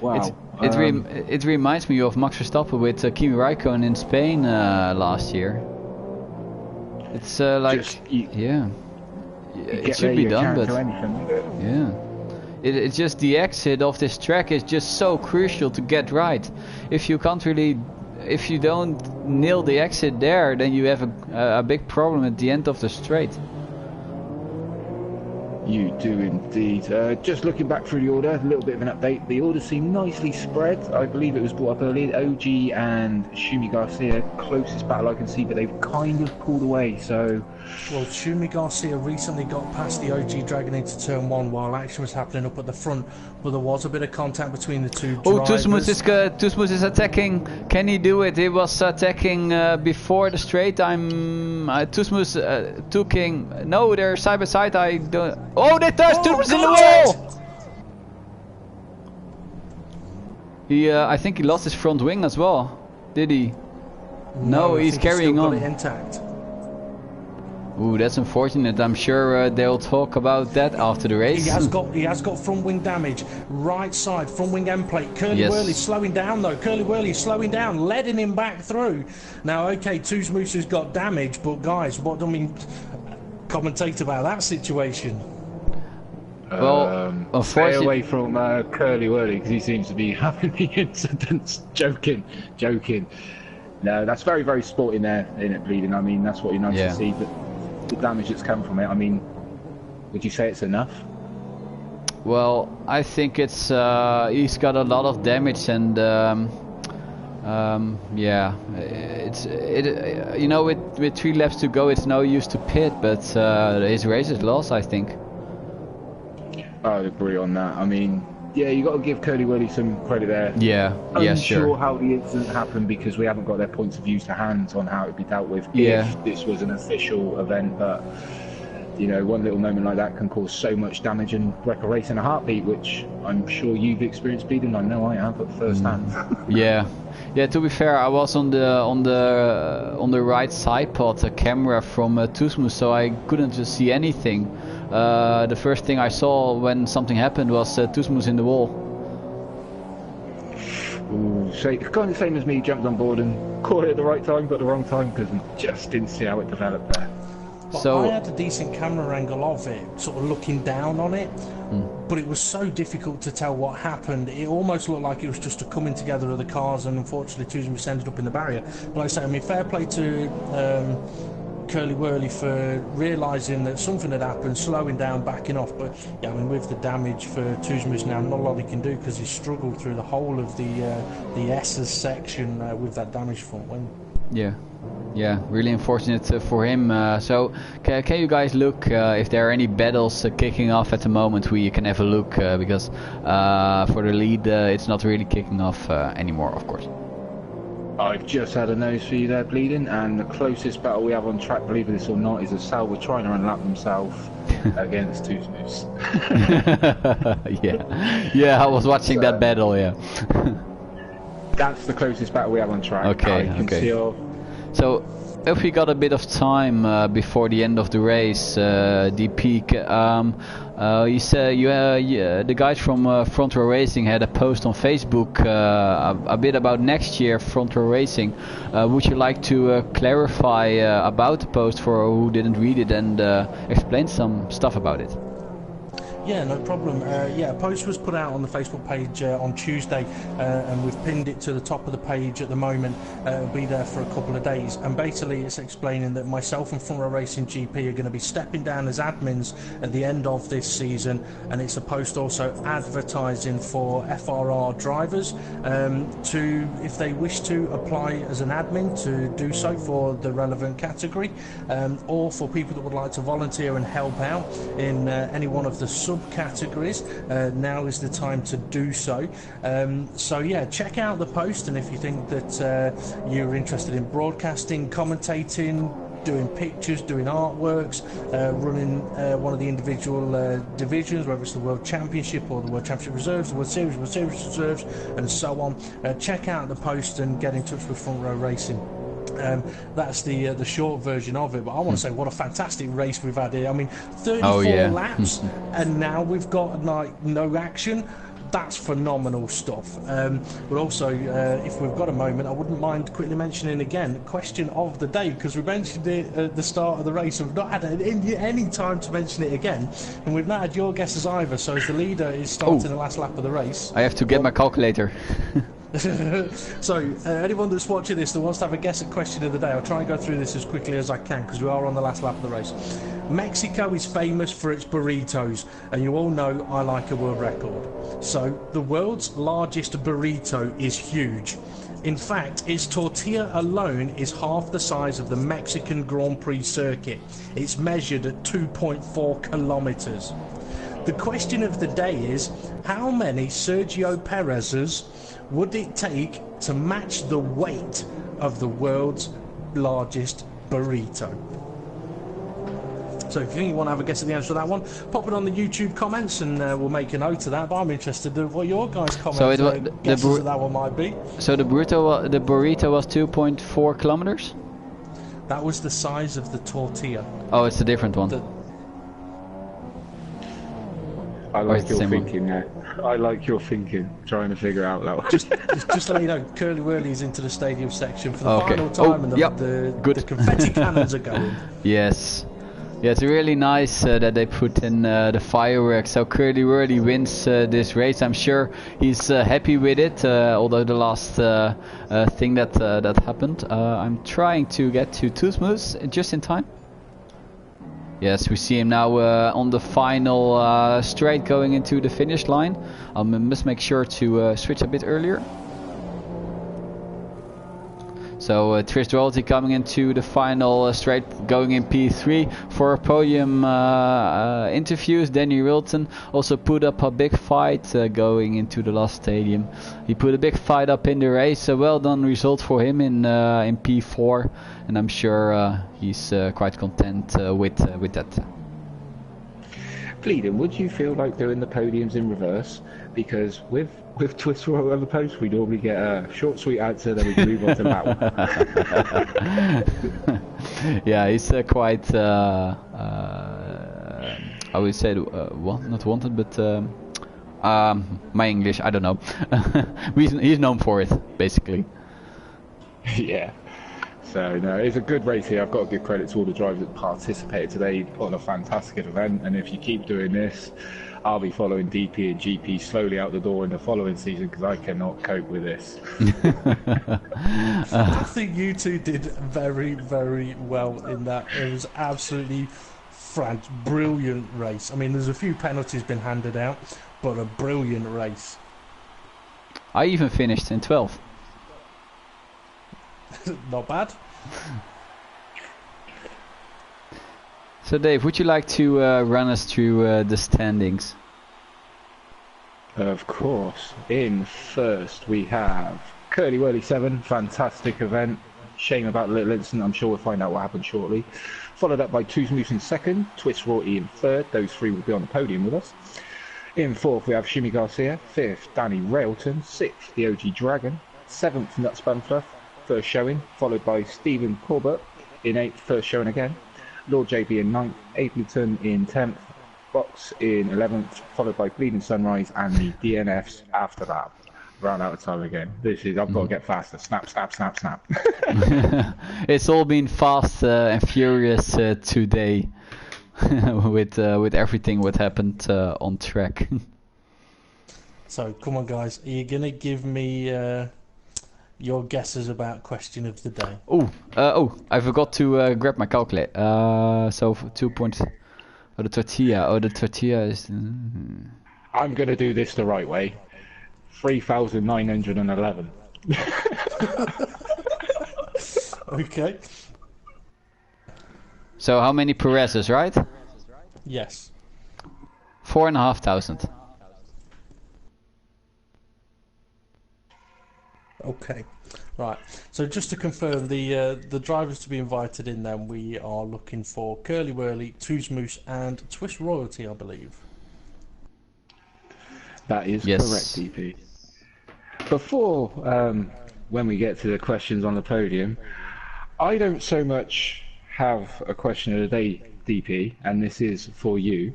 Wow. It reminds me of Max Verstappen with Kimi Räikkönen in Spain last year. It's it should be done, but it's just the exit of this track is just so crucial to get right. If you don't nail the exit there, then you have a big problem at the end of the straight. You do indeed. Just looking back through the order, a little bit of an update. The order seemed nicely spread. I believe it was brought up earlier. OG and Shumi Garcia, closest battle I can see, but they've kind of pulled away, so... Well, Shumi Garcia recently got past the OG Dragon into turn 1 while action was happening up at the front, but there was a bit of contact between the two drivers. Oh, Tusmus is attacking. Can he do it? He was attacking before the straight. Tusmus taking. No, they're side by side. I don't. Oh, they touched Tusmus in the wall. I think he lost his front wing as well. Did he? No, he's carrying on. Got it intact. Ooh, that's unfortunate. I'm sure they'll talk about that after the race. He has got front wing damage. Right side, front wing end plate. Curly Whirly slowing down though. Curly Whirly slowing down, letting him back through. Now, okay, Tusmus has got damage, but guys, what do I mean? Commentate about that situation. Well, stay away from Curly Whirly because he seems to be having the incidents. Joking. No, that's very, very sporting there, isn't it, Bleeding? I mean, that's what you're nice to see. But the damage that's come from it, I mean, would you say it's enough? Well, I think it's he's got a lot of damage, and yeah, you know, with 3 laps to go, it's no use to pit, but his race is lost, I think. I agree on that. I mean, yeah, you got to give Curly Whirly some credit there. Yeah, yeah, sure. Unsure how the incident happened because we haven't got their points of view to hand on how it'd be dealt with if this was an official event. But you know, one little moment like that can cause so much damage and wreck a race in a heartbeat, which I'm sure you've experienced, Bleeding. I know I have at first hand. Yeah. To be fair, I was on the right side pod, a camera from Tusmus, so I couldn't just see anything. The first thing I saw when something happened was Tusmus in the wall. Ooh, kind of same as me, jumped on board and caught it at the right time, but the wrong time because we just didn't see how it developed there. But I had a decent camera angle of it, sort of looking down on it, but it was so difficult to tell what happened. It almost looked like it was just a coming together of the cars, and unfortunately Tusmus ended up in the barrier. But like I say, I mean, fair play to Curly Whirly for realising that something had happened, slowing down, backing off. But yeah, I mean, with the damage for Tusmus now, not a lot he can do because he struggled through the whole of the S's section with that damage front wing. Yeah, really unfortunate for him. So, can you guys look if there are any battles kicking off at the moment? We can have a look because for the lead, it's not really kicking off anymore, of course. I've just had a nose for you there, Bleeding, and the closest battle we have on track, believe it or not, is a Salva trying to unlap himself against Tusmus. Yeah, I was watching that battle. Yeah. That's the closest battle we have on track. Okay. So, if we got a bit of time before the end of the race, DP, you said the guys from Front Row Racing had a post on Facebook a bit about next year Front Row Racing. Would you like to clarify about the post for who didn't read it and explain some stuff about it? Yeah, no problem. A post was put out on the Facebook page on Tuesday, and we've pinned it to the top of the page at the moment. It'll be there for a couple of days, and basically it's explaining that myself and Front Row Racing GP are going to be stepping down as admins at the end of this season, and it's a post also advertising for FRR drivers to, if they wish to apply as an admin, to do so for the relevant category, or for people that would like to volunteer and help out in any one of the subcategories. Now is the time to do so. So yeah, check out the post, and if you think that you're interested in broadcasting, commentating, doing pictures, doing artworks, running one of the individual divisions, whether it's the World Championship or the World Championship Reserves, the World Series Reserves, and so on, check out the post and get in touch with Front Row Racing. That's the short version of it, but I want to say what a fantastic race we've had here. I mean, 34 laps and now we've got like no action. That's phenomenal stuff. But also, if we've got a moment, I wouldn't mind quickly mentioning again question of the day, because we mentioned it at the start of the race and we've not had any time to mention it again, and we've not had your guesses either. So as the leader is starting the last lap of the race, I have to get my calculator. So, anyone that's watching this that wants to have a guess at question of the day, I'll try and go through this as quickly as I can because we are on the last lap of the race. Mexico is famous for its burritos, and you all know I like a world record. So, the world's largest burrito is huge. In fact, its tortilla alone is half the size of the Mexican Grand Prix circuit. It's measured at 2.4 kilometers. The question of the day is, how many Sergio Perez's would it take to match the weight of the world's largest burrito? So if you think you want to have a guess at the answer to that one, pop it on the YouTube comments and we'll make a note of that. But I'm interested in what your guys' comments guesses of that one might be. So the burrito was 2.4 kilometers? That was the size of the tortilla. Oh, it's a different one. I like your thinking now. I like your thinking, trying to figure out that one. Just to let you know, Curly Whirly is into the stadium section for the final time, and the confetti cannons are going. Yes. Yeah, it's really nice that they put in the fireworks. So Curly Whirly wins this race. I'm sure he's happy with it, although the last thing that happened. I'm trying to get to Tootmoose just in time. Yes, we see him now on the final straight going into the finish line. I must make sure to switch a bit earlier. So Trish Royalty coming into the final straight going in P3 for podium interviews. Danny Wilton also put up a big fight going into the last stadium. He put a big fight up in the race. A well done result for him in P4, and I'm sure he's quite content with that. Bleeding, would you feel like doing the podiums in reverse? Because with Twitter or other posts, we normally get a short, sweet answer, then we can move on to that one. Yeah, he's quite, I would say, not wanted, but my English, I don't know. He's known for it, basically. Yeah. So, no, it's a good race here. I've got to give credit to all the drivers that participated today. Put on a fantastic event, and if you keep doing this, I'll be following DP and GP slowly out the door in the following season because I cannot cope with this. I think you two did very, very well in that. It was absolutely brilliant race. I mean, there's a few penalties been handed out, but a brilliant race. I even finished in 12th. Not bad. So Dave, would you like to run us through the standings? Of course. In first we have Curly Whirly 7, fantastic event. Shame about the little incident, I'm sure we'll find out what happened shortly. Followed up by Tootmoose in second, Twist Royalty in third, those three will be on the podium with us. In fourth we have Shimmy Garcia, fifth Danny Railton, sixth the OG Dragon, seventh Nuts Bunfluff, first showing, followed by Stephen Corbett in 8th, first showing again. Lord JB in 9th, Ableton in 10th, Box in 11th, followed by Bleeding Sunrise and the DNFs after that. Ran out of time again. This is, I've got to get faster. Snap, snap, snap, snap. It's all been fast and furious today with everything what happened on track. So come on guys, are you going to give me your guesses about question of the day? I forgot to grab my calculator. So 2 points. The tortilla is. I'm gonna do this the right way. 3,911. Okay. So how many Perez's, right? Yes. 4,500. Okay. Right, so just to confirm, the drivers to be invited in then, we are looking for Curly Whirly, Tootmoose and Twist Royalty, I believe. That is correct, DP. Before, when we get to the questions on the podium, I don't so much have a question of the day, DP, and this is for you.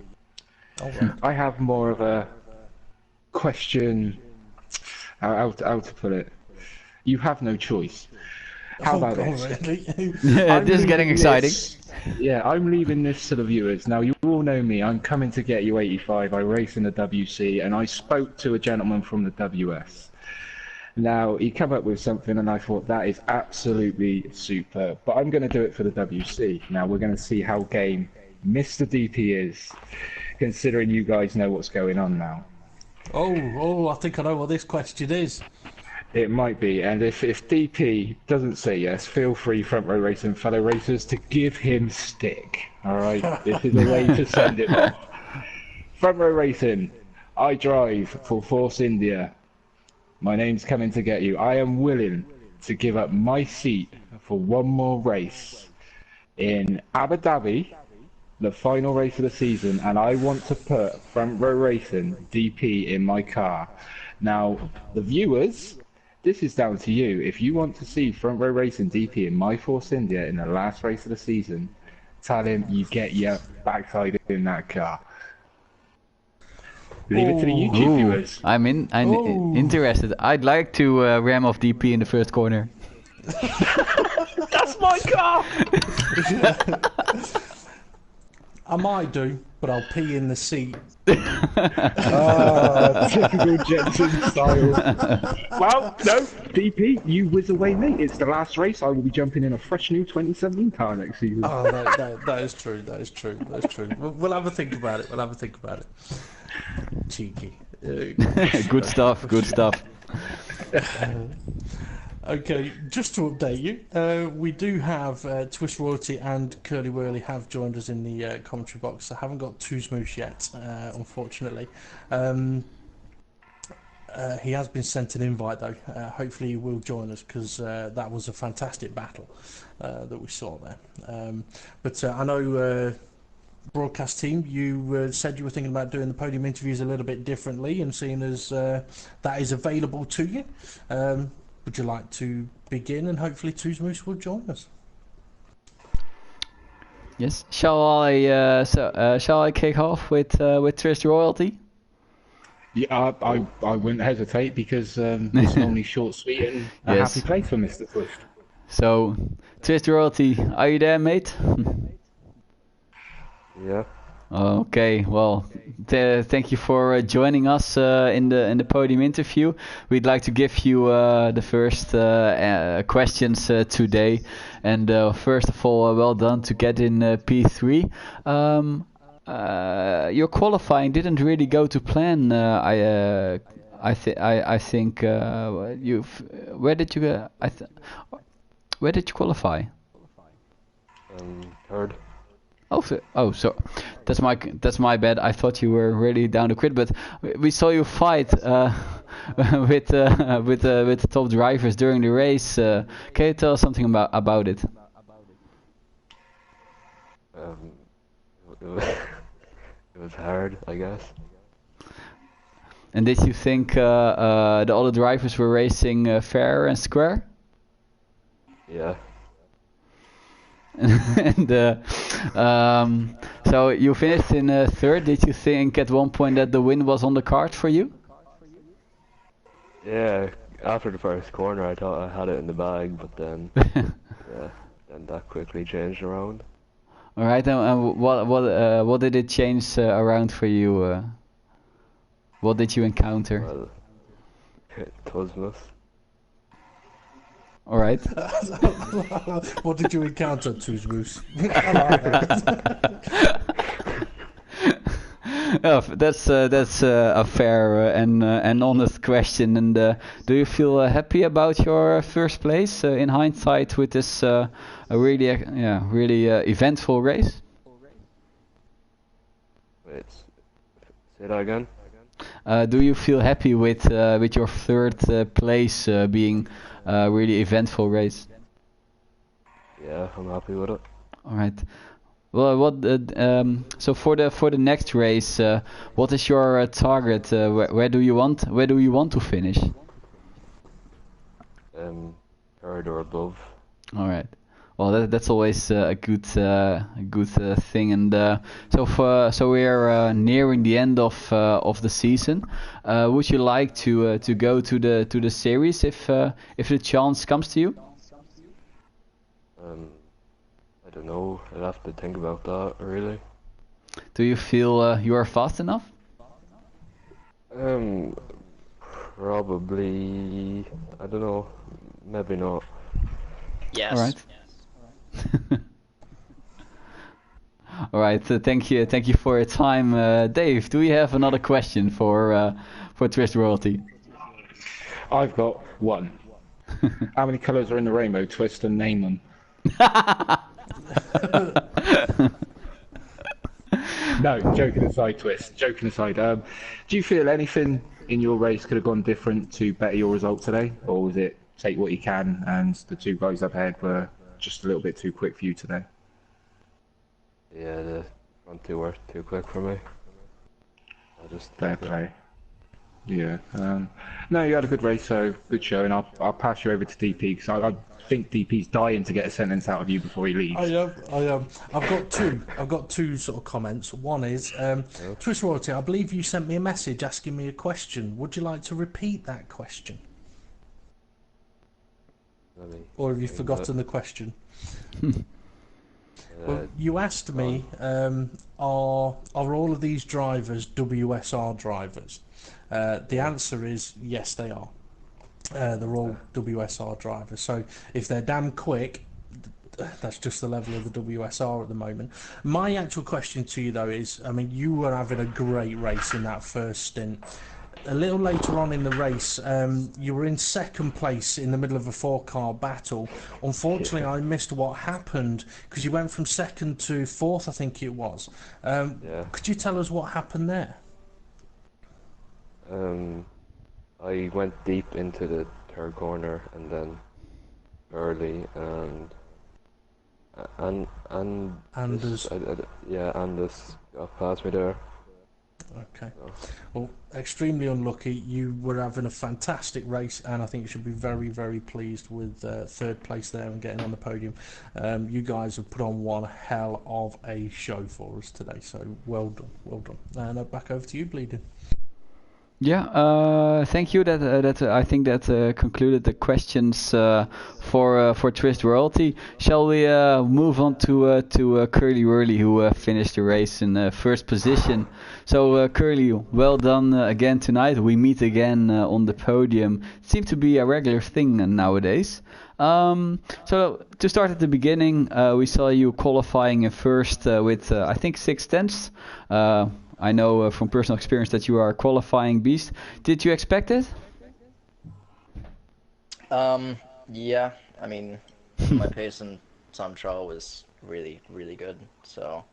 Right. I have more of a question, how to put it. You have no choice. How about this? Really? This is getting exciting. Yeah, I'm leaving this to the viewers. Now, you all know me. I'm coming to get you 85. I race in the WC, and I spoke to a gentleman from the WS. Now, he came up with something, and I thought that is absolutely superb. But I'm going to do it for the WC. Now, we're going to see how game Mr. DP is, considering you guys know what's going on now. Oh, I think I know what this question is. It might be, and if DP doesn't say yes, feel free, front row racing fellow racers, to give him stick. All right, this is a way to send it off. Front row racing, I drive for Force India. My name's coming to get you. I am willing to give up my seat for one more race in Abu Dhabi, the final race of the season, and I want to put front row racing DP in my car. Now, the viewers, this is down to you. If you want to see front row racing DP in my Force India in the last race of the season, tell him you get your backside in that car. Leave it to the YouTube viewers. I'm interested. I'd like to ram off DP in the first corner. That's my car! I might do, but I'll pee in the seat. Typical Jensen style. Well, no, DP, you whiz away, mate. It's the last race. I will be jumping in a fresh new 2017 car next season. Oh, that is true. That is true. That's true. We'll have a think about it. Cheeky. Good stuff. Good stuff. Okay, just to update you, we do have Twist Royalty and Curly Whirly have joined us in the commentary box. I haven't got Tuzmoose yet, unfortunately. He has been sent an invite though. Hopefully he will join us, because that was a fantastic battle that we saw there. But I know broadcast team, you said you were thinking about doing the podium interviews a little bit differently, and seeing as that is available to you. Would you like to begin, and hopefully Tuzmoose will join us? Yes. Shall I kick off with Twist Royalty? Yeah, I wouldn't hesitate, because it's normally short, sweet, and a happy place for Mr. Twist. So, Twist Royalty, are you there, mate? Yeah. Okay, well, thank you for joining us in the podium interview. We'd like to give you the first questions today, and first of all, well done to get in P3. Your qualifying didn't really go to plan. I think where did you where did you qualify? Third. So that's my bad. I thought you were really down to quit, but we saw you fight with the top drivers during the race. Can you tell us something about it? It was hard, I guess. And did you think the other drivers were racing fair and square? Yeah. And so you finished in third. Did you think at one point that the win was on the card for you? Yeah, after the first corner I thought I had it in the bag, but then yeah, then that quickly changed around. All right, and what did it change around for you? What did you encounter? Well, Tuzmoose. All right. What did you encounter, Tuzmoose? Oh, that's a fair and honest question. And do you feel happy about your first place in hindsight with this a really eventful race? Wait, say that again. Do you feel happy with your third place being a really eventful race? Yeah, I'm happy with it. All right. Well, so for the next race, what is your target? Where do you want to finish? Third or above. All right. Well, that's always a good thing. And so we are nearing the end of the season. Would you like to go to the series if the chance comes to you? I don't know. I'd have to think about that, really. Do you feel you are fast enough? Probably, I don't know, maybe not. Yes. All right. All right. Thank you for your time, Dave. Do you have another question for Twist Royalty? I've got one. How many colours are in the rainbow, Twist, and name them? No, joking aside, Twist. Joking aside. Do you feel anything in your race could have gone different to better your result today, or was it take what you can and the two guys up ahead were just a little bit too quick for you today? Yeah, the front two were too quick for me. I just Fair play. Yeah. No, you had a good race, so good show, and I'll pass you over to DP because I think DP's dying to get a sentence out of you before he leaves. I am. I've got two sort of comments. One is, Twist Royalty, I believe you sent me a message asking me a question. Would you like to repeat that question? Or have you forgotten the question? Well, you asked me, are all of these drivers WSR drivers? The answer is yes, they are. They're all WSR drivers. So if they're damn quick, that's just the level of the WSR at the moment. My actual question to you, though, is, I mean, you were having a great race in that first stint. A little later on in the race, you were in second place in the middle of a four-car battle. Unfortunately, I missed what happened because you went from second to fourth, I think it was. Could you tell us what happened there? I went deep into the third corner and then early and Anders. Anders got past me there. Okay. Well, extremely unlucky. You were having a fantastic race, and I think you should be very, very pleased with third place there and getting on the podium. You guys have put on one hell of a show for us today, so well done, well done. And back over to you, Bleeding. Yeah, thank you. I think that concluded the questions for Twist Royalty. Shall we move on to Curly Whirly, who finished the race in first position? So Curly, well done again tonight. We meet again on the podium. It seems to be a regular thing nowadays. So to start at the beginning, we saw you qualifying in first with I think 6/10. I know from personal experience that you are a qualifying beast. Did you expect it? Yeah, I mean, my pace in time trial was really, really good. So,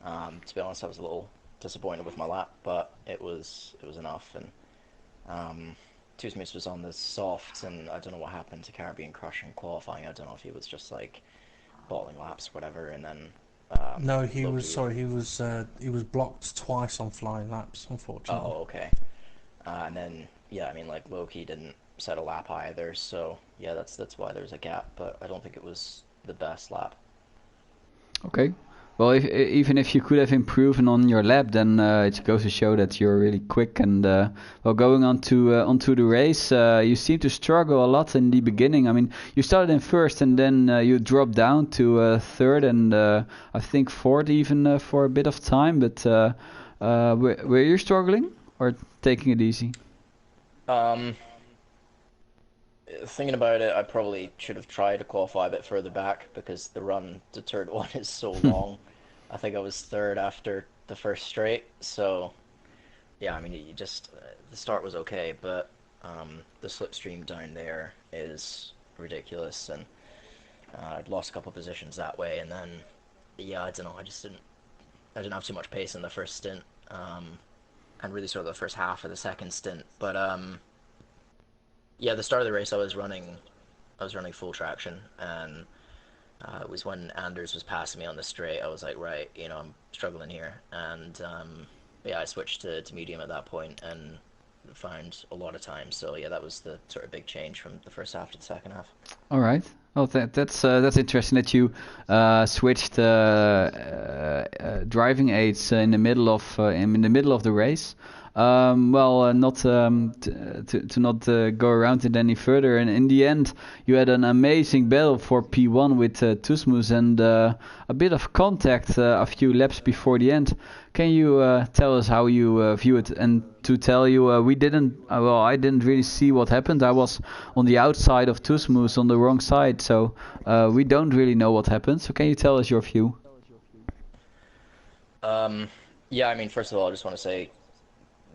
to be honest, I was a little disappointed with my lap, but it was enough. And Two Smiths was on the softs, and I don't know what happened to Caribbean Crush in qualifying. I don't know if he was just like bottling laps, or whatever, and then. No, he was sorry. He was blocked twice on flying laps, unfortunately. Oh, okay. And then I mean, like Loki didn't set a lap either, so yeah, that's why there's a gap. But I don't think it was the best lap. Okay. Well, even if you could have improved on your lap, then it goes to show that you're really quick. And well, going onto the race, you seem to struggle a lot in the beginning. I mean, you started in first, and then you dropped down to third, and I think fourth even for a bit of time. But were you struggling or taking it easy? Thinking about it, I probably should have tried to qualify a bit further back because the run to turn one is so long. I think I was third after the first straight, so yeah, I mean, you just the start was okay, but the slipstream down there is ridiculous, and I'd lost a couple of positions that way, and then yeah, I don't know, I didn't have too much pace in the first stint, and really sort of the first half of the second stint, but yeah, the start of the race I was running full traction, and it was when Anders was passing me on the straight. I was like, right, I'm struggling here, and yeah, I switched to medium at that point and found a lot of time. So yeah, that was the sort of big change from the first half to the second half. All right. Well, that's interesting that you switched driving aids in the middle of the race. Well, not to not go around it any further. And in the end, you had an amazing battle for P1 with Tusmus and a bit of contact a few laps before the end. Can you tell us how you view it? And to tell you, we didn't. Well, I didn't really see what happened. I was on the outside of Tusmus on the wrong side, so we don't really know what happened. So can you tell us your view? Yeah, I mean, first of all, I just want to say,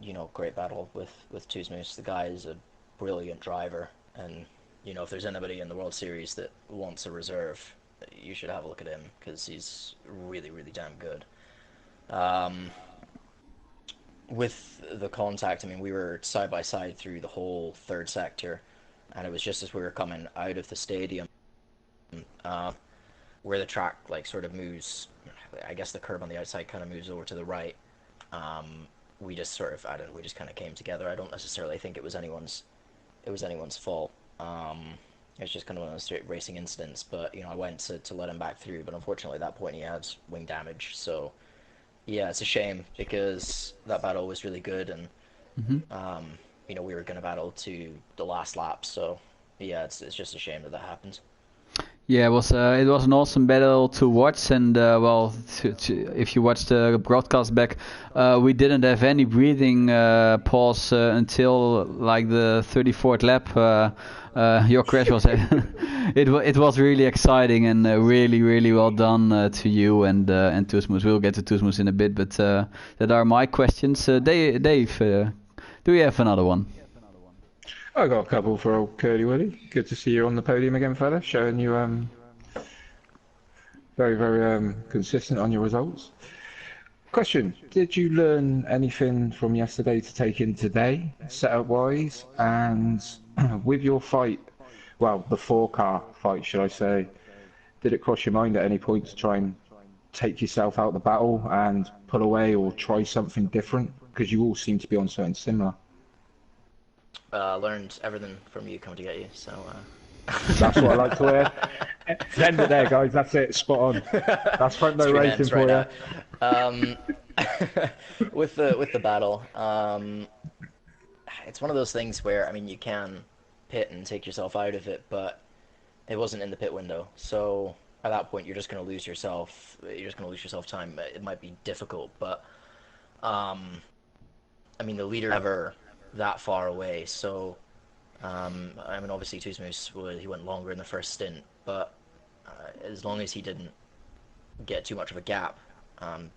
you know, great battle with Tusmus. The guy is a brilliant driver, and you know, if there's anybody in the World Series that wants a reserve, you should have a look at him because he's really, really damn good. With the contact, I mean, we were side by side through the whole third sector, and it was just as we were coming out of the stadium, where the track like sort of moves. I guess the curb on the outside kind of moves over to the right. We just sort of, I don't know, we just kind of came together. I don't necessarily think it was anyone's fault. It's just kind of one of those straight racing incidents. But you know, I went to let him back through, but unfortunately at that point he had wing damage. So yeah, it's a shame because that battle was really good, and you know, we were going to battle to the last lap. So yeah, it's just a shame that happened. Yeah, it was an awesome battle to watch, and well, if you watch the broadcast back, we didn't have any breathing pause until like the 34th lap. Your crash was it was really exciting and really well done to you and Tusmus. We'll get to Tusmus in a bit, but that are my questions. Dave, do we have another one? I got a couple for old Curly Willy. Good to see you on the podium again, fella. Showing you very consistent on your results. Question: did you learn anything from yesterday to take in today, setup wise, and with your fight? Well, the 4-car fight, should I say? Did it cross your mind at any point to try and take yourself out of the battle and pull away or try something different? Because you all seem to be on something similar. Learned everything from you coming to get you, so that's what I like to hear. End it there, guys. That's it. Spot on. That's front row racing for you. With the battle, it's one of those things where, I mean, you can pit and take yourself out of it, but it wasn't in the pit window, so at that point you're just going to lose yourself. You're just going to lose yourself time. It might be difficult, but I mean, the leader never that far away, so I mean, obviously Tusmus, he went longer in the first stint, but as long as he didn't get too much of a gap,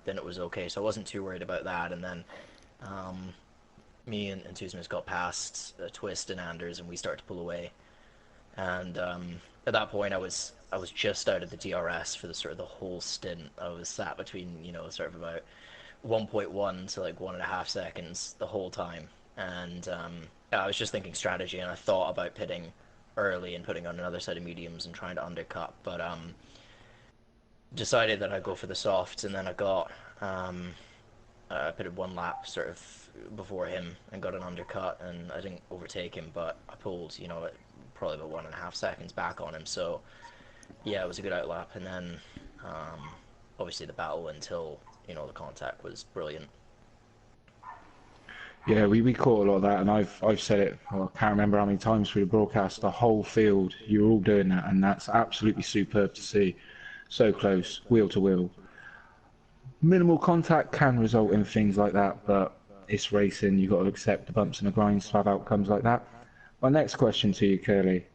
then it was okay, so I wasn't too worried about that. And then me and Tusmus got past Twist and Anders, and we started to pull away, and at that point I was just out of the DRS for the sort of the whole stint. I was sat between, you know, sort of about 1.1 to like 1.5 seconds the whole time. And I was just thinking strategy, and I thought about pitting early and putting on another set of mediums and trying to undercut, but decided that I'd go for the softs, and then I got I pitted one lap sort of before him and got an undercut, and I didn't overtake him, but I pulled, you know, probably about 1.5 seconds back on him. So yeah, it was a good outlap, and then obviously the battle until, you know, the contact was brilliant. Yeah, we caught a lot of that, and I've said it, well, I can't remember how many times through the broadcast, the whole field, you're all doing that, and that's absolutely superb to see. So close, wheel to wheel. Minimal contact can result in things like that, but it's racing, you've got to accept the bumps and the grinds to have outcomes like that. My next question to you, Curly,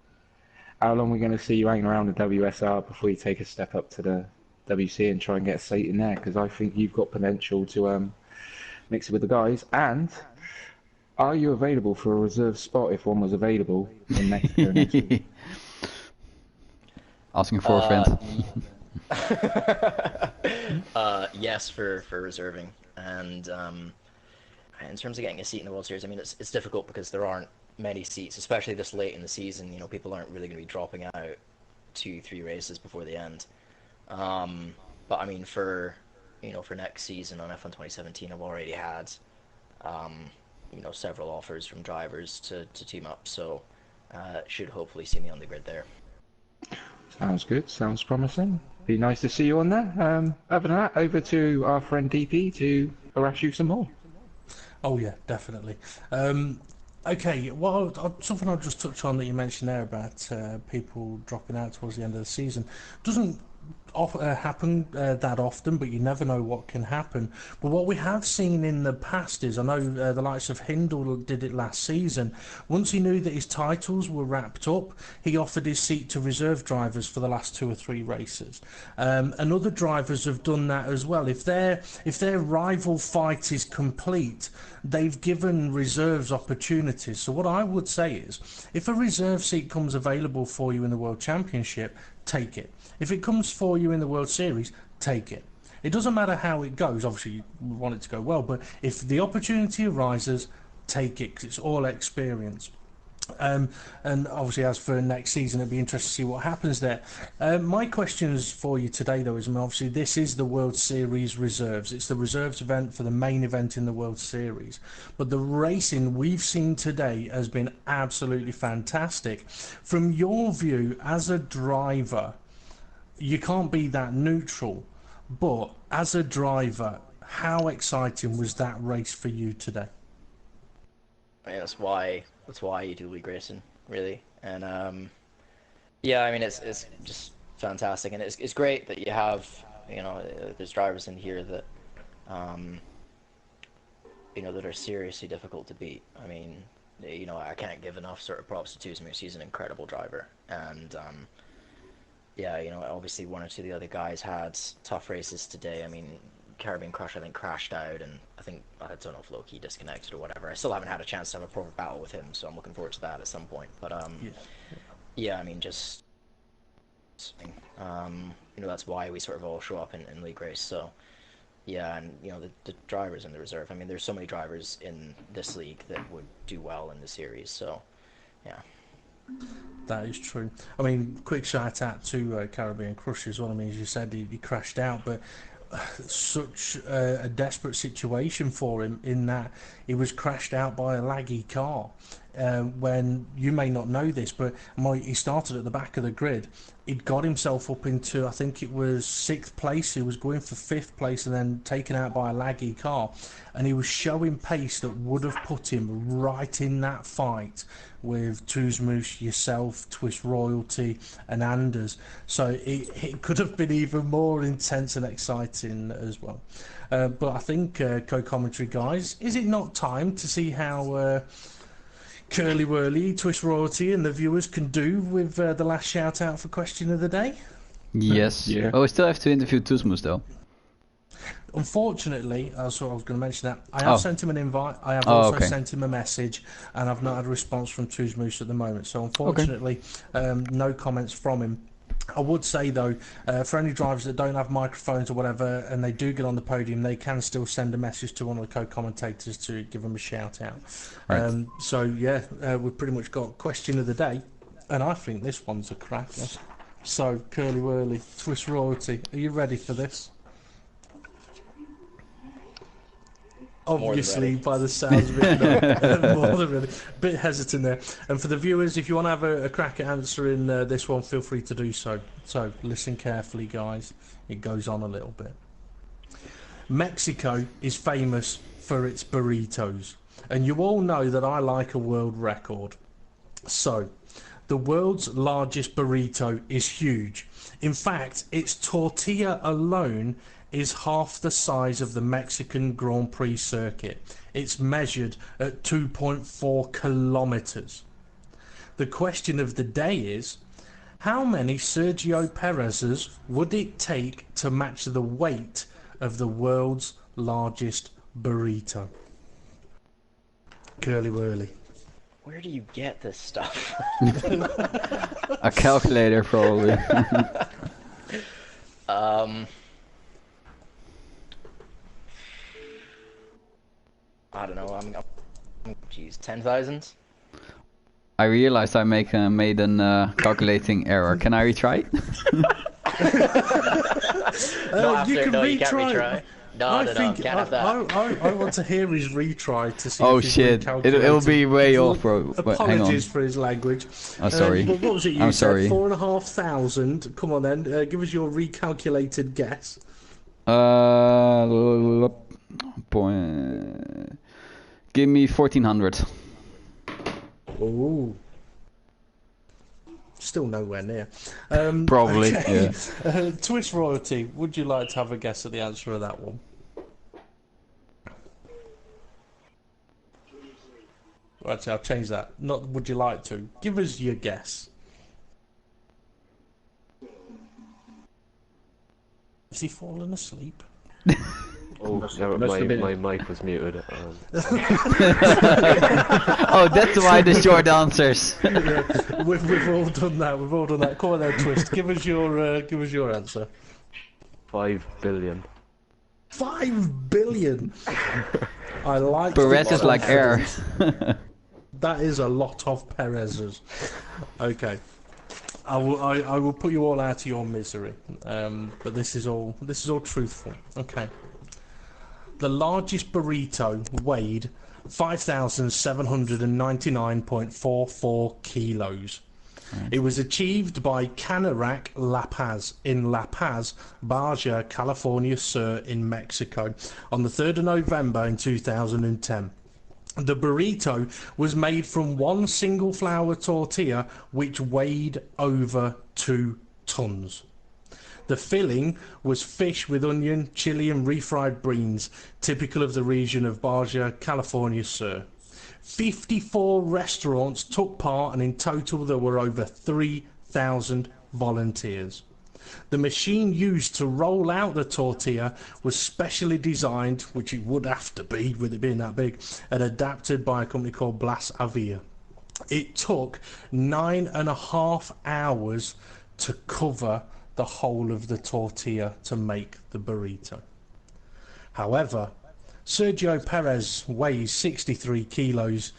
how long are we going to see you hanging around the WSR before you take a step up to the WC and try and get a seat in there? Because I think you've got potential to mix it with the guys. And are you available for a reserve spot if one was available in Mexico next week? Asking for a friend. Yes, for reserving. And in terms of getting a seat in the World Series, I mean, it's difficult because there aren't many seats, especially this late in the season. You know, people aren't really going to be dropping out 2-3 races before the end. But I mean, for next season on F1 2017, I've already had you know, several offers from drivers to team up, so should hopefully see me on the grid there. Sounds good, sounds promising. Be nice to see you on there. Other than that, over to our friend DP to harass you some more. Oh yeah, definitely. Okay, well, something I'll just touch on that you mentioned there about people dropping out towards the end of the season doesn't happen that often, but you never know what can happen. But what we have seen in the past is, I know the likes of Hindle did it last season. Once he knew that his titles were wrapped up, he offered his seat to reserve drivers for the last 2 or 3 races. And other drivers have done that as well. If their rival fight is complete, they've given reserves opportunities. So what I would say is, if a reserve seat comes available for you in the World Championship, take it. If it comes for you in the World Series, take it. It doesn't matter how it goes. Obviously, you want it to go well, but if the opportunity arises, take it, because it's all experience. And obviously, as for next season, it'll be interesting to see what happens there. My questions for you today, though, is obviously this is the World Series reserves. It's the reserves event for the main event in the World Series. But the racing we've seen today has been absolutely fantastic. From your view as a driver, you can't be that neutral, but as a driver, how exciting was that race for you today? I mean, that's why you do league racing, really. And yeah, I mean, it's just fantastic, and it's great that you have, you know, there's drivers in here that you know, that are seriously difficult to beat. I mean, you know, I can't give enough sort of props to Tuzmus. He's an incredible driver, and yeah, you know, obviously one or two of the other guys had tough races today. I mean, Caribbean Crush, I think, crashed out, and I think, I don't know if Loki disconnected or whatever. I still haven't had a chance to have a proper battle with him, so I'm looking forward to that at some point. But yeah, I mean, just you know, that's why we sort of all show up in league race. So yeah, and you know, the drivers in the reserve. I mean, there's so many drivers in this league that would do well in the series. So yeah. That is true. I mean, quick shout out to Caribbean Crush as well. I mean, as you said, he crashed out, but such a desperate situation for him in that he was crashed out by a laggy car. When you may not know this, but he started at the back of the grid. He'd got himself up into, I think it was 6th place. He was going for 5th place and then taken out by a laggy car. And he was showing pace that would have put him right in that fight with Tuzmus, yourself, Twist Royalty and Anders. So it could have been even more intense and exciting as well. But I think, co-commentary guys, is it not time to see how Curly Whirly, Twist Royalty and the viewers can do with the last shout out for question of the day? Yes. Yeah. Oh, we still have to interview Tuzmus though. Unfortunately, I was going to mention that. I have sent him an invite. I have also sent him a message, and I've not had a response from Tuzmus at the moment. So unfortunately, no comments from him. I would say though, for any drivers that don't have microphones or whatever, and they do get on the podium, they can still send a message to one of the co-commentators to give them a shout out. Right. So yeah, we've pretty much got question of the day, and I think this one's a cracker. So Curly Whirly, Twist Royalty, are you ready for this? Obviously, by the sounds of it, no. More than ready. Bit hesitant there. And for the viewers, if you want to have a crack at answering this one, feel free to do so. So listen carefully, guys. It goes on a little bit. Mexico is famous for its burritos, and you all know that I like a world record. So, the world's largest burrito is huge. In fact, its tortilla alone is half the size of the Mexican Grand Prix circuit. It's measured at 2.4 kilometers. The question of the day is, how many Sergio Perez's would it take to match the weight of the world's largest burrito? Curly Whirly. Where do you get this stuff? A calculator, probably. I don't know. Geez, 10,000. I realized I made an calculating error. Can I retry? You can't retry. No, can't have that. I want to hear his retry to see. Oh shit! It'll be way off, bro. Apologies for his language. I'm sorry. But what was it? I'm sorry. 4,500. Come on then. Give us your recalculated guess. Give me 1400. Ooh. Still nowhere near. Probably, okay. yeah. Twist Royalty, would you like to have a guess at the answer of that one? Actually, I'll change that. Not would you like to. Give us your guess. Is he fallen asleep? Oh, no, my mic was muted. Oh, that's why the short answers. Yeah, we've all done that. We've all done that. Come on then, Twist. Give us your answer. 5 billion. 5 billion. I like. Perez is like air. That is a lot of Perez's. Okay. I will put you all out of your misery. But this is all truthful. Okay. The largest burrito weighed 5,799.44 kilos. It was achieved by Canarac La Paz in La Paz, Baja California Sur in Mexico on the 3rd of November in 2010. The burrito was made from one single flour tortilla which weighed over 2 tons. The filling was fish with onion, chili and refried beans, typical of the region of Baja California Sur. 54 restaurants took part, and in total there were over 3,000 volunteers. The machine used to roll out the tortilla was specially designed, which it would have to be with it being that big, and adapted by a company called Blas Avia. It took 9.5 hours to cover the whole of the tortilla to make the burrito. However, Sergio Perez weighs 63 kilos,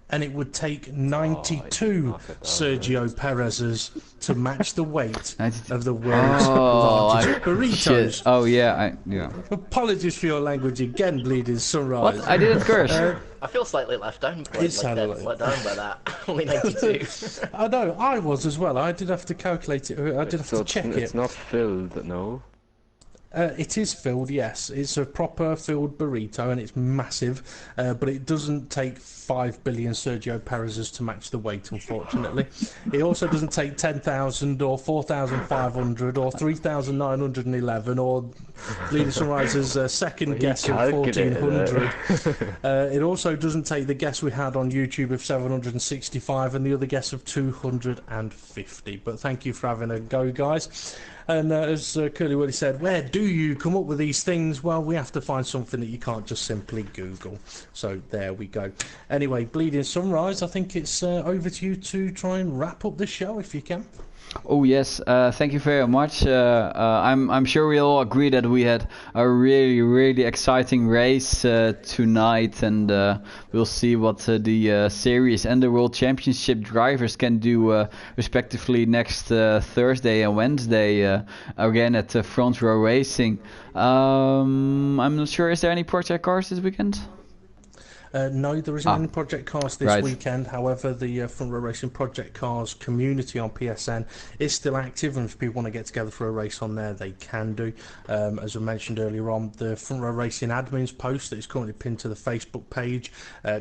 and it would take 92 Sergio Perez's to match the weight of the world's largest burritos. Shit. Oh yeah, yeah. Apologies for your language again, Bleeding Sunrise. What? I didn't curse. I feel slightly let down by that. Only 92. I know, I was as well. I did have to calculate it. I did have to check it. It's not filled, no? It is filled, yes. It's a proper filled burrito and it's massive, but it doesn't take 5 billion Sergio Perez's to match the weight, unfortunately. It also doesn't take 10,000 or 4,500 or 3,911 or Bleeding Sunrise's second guess of 1,400. It also doesn't take the guess we had on YouTube of 765 and the other guess of 250. But thank you for having a go, guys. And as Curly Willy said, where do you come up with these things? Well, we have to find something that you can't just simply Google. So there we go. Anyway, Bleeding Sunrise, I think it's over to you to try and wrap up the show if you can. Oh yes, thank you very much. I'm sure we all agree that we had a really exciting race tonight, and we'll see what the series and the World Championship drivers can do respectively next Thursday and Wednesday again at Front Row Racing. I'm not sure, is there any project cars this weekend? No, there isn't any Project Cars this weekend. However, the Front Row Racing Project Cars community on PSN is still active, and if people want to get together for a race on there, they can do. As I mentioned earlier on, the Front Row Racing admins post that is currently pinned to the Facebook page.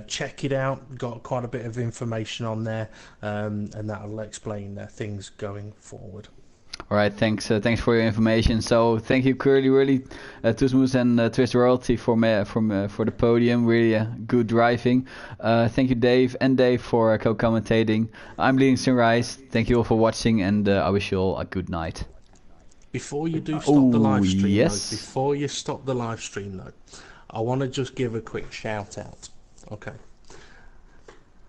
Check it out. Got quite a bit of information on there, and that'll explain things going forward. All right, thanks for your information. So thank you, Curly Willy, Toesmoes and Twist Royalty for the podium. Really good driving. Thank you, Dave for co-commentating. I'm Bleeding Sunrise. Thank you all for watching, and I wish you all a good night. Before you do stop the live stream, yes. Before you stop the live stream, though, I want to just give a quick shout out. Okay.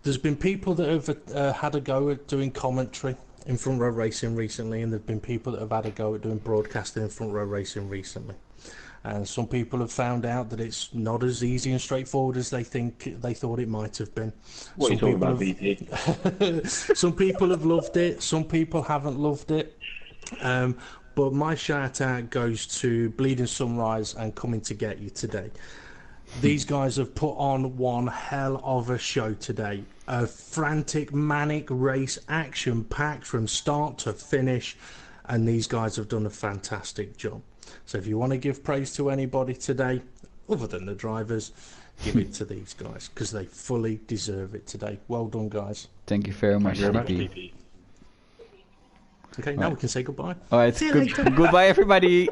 There's been people that have had a go at doing commentary in Front Row Racing recently, and there have been people that have had a go at doing broadcasting in Front Row Racing recently. And some people have found out that it's not as easy and straightforward as they thought it might have been. What are you talking about, BT? Some people have loved it, some people haven't loved it. But my shout out goes to Bleeding Sunrise and Coming to Get You today. These guys have put on one hell of a show today. A frantic, manic race, action-packed from start to finish, and these guys have done a fantastic job. So if you want to give praise to anybody today, other than the drivers, give it to these guys because they fully deserve it today. Well done, guys. Thank you very much, DP. Okay, now we can say goodbye. Alright, goodbye everybody.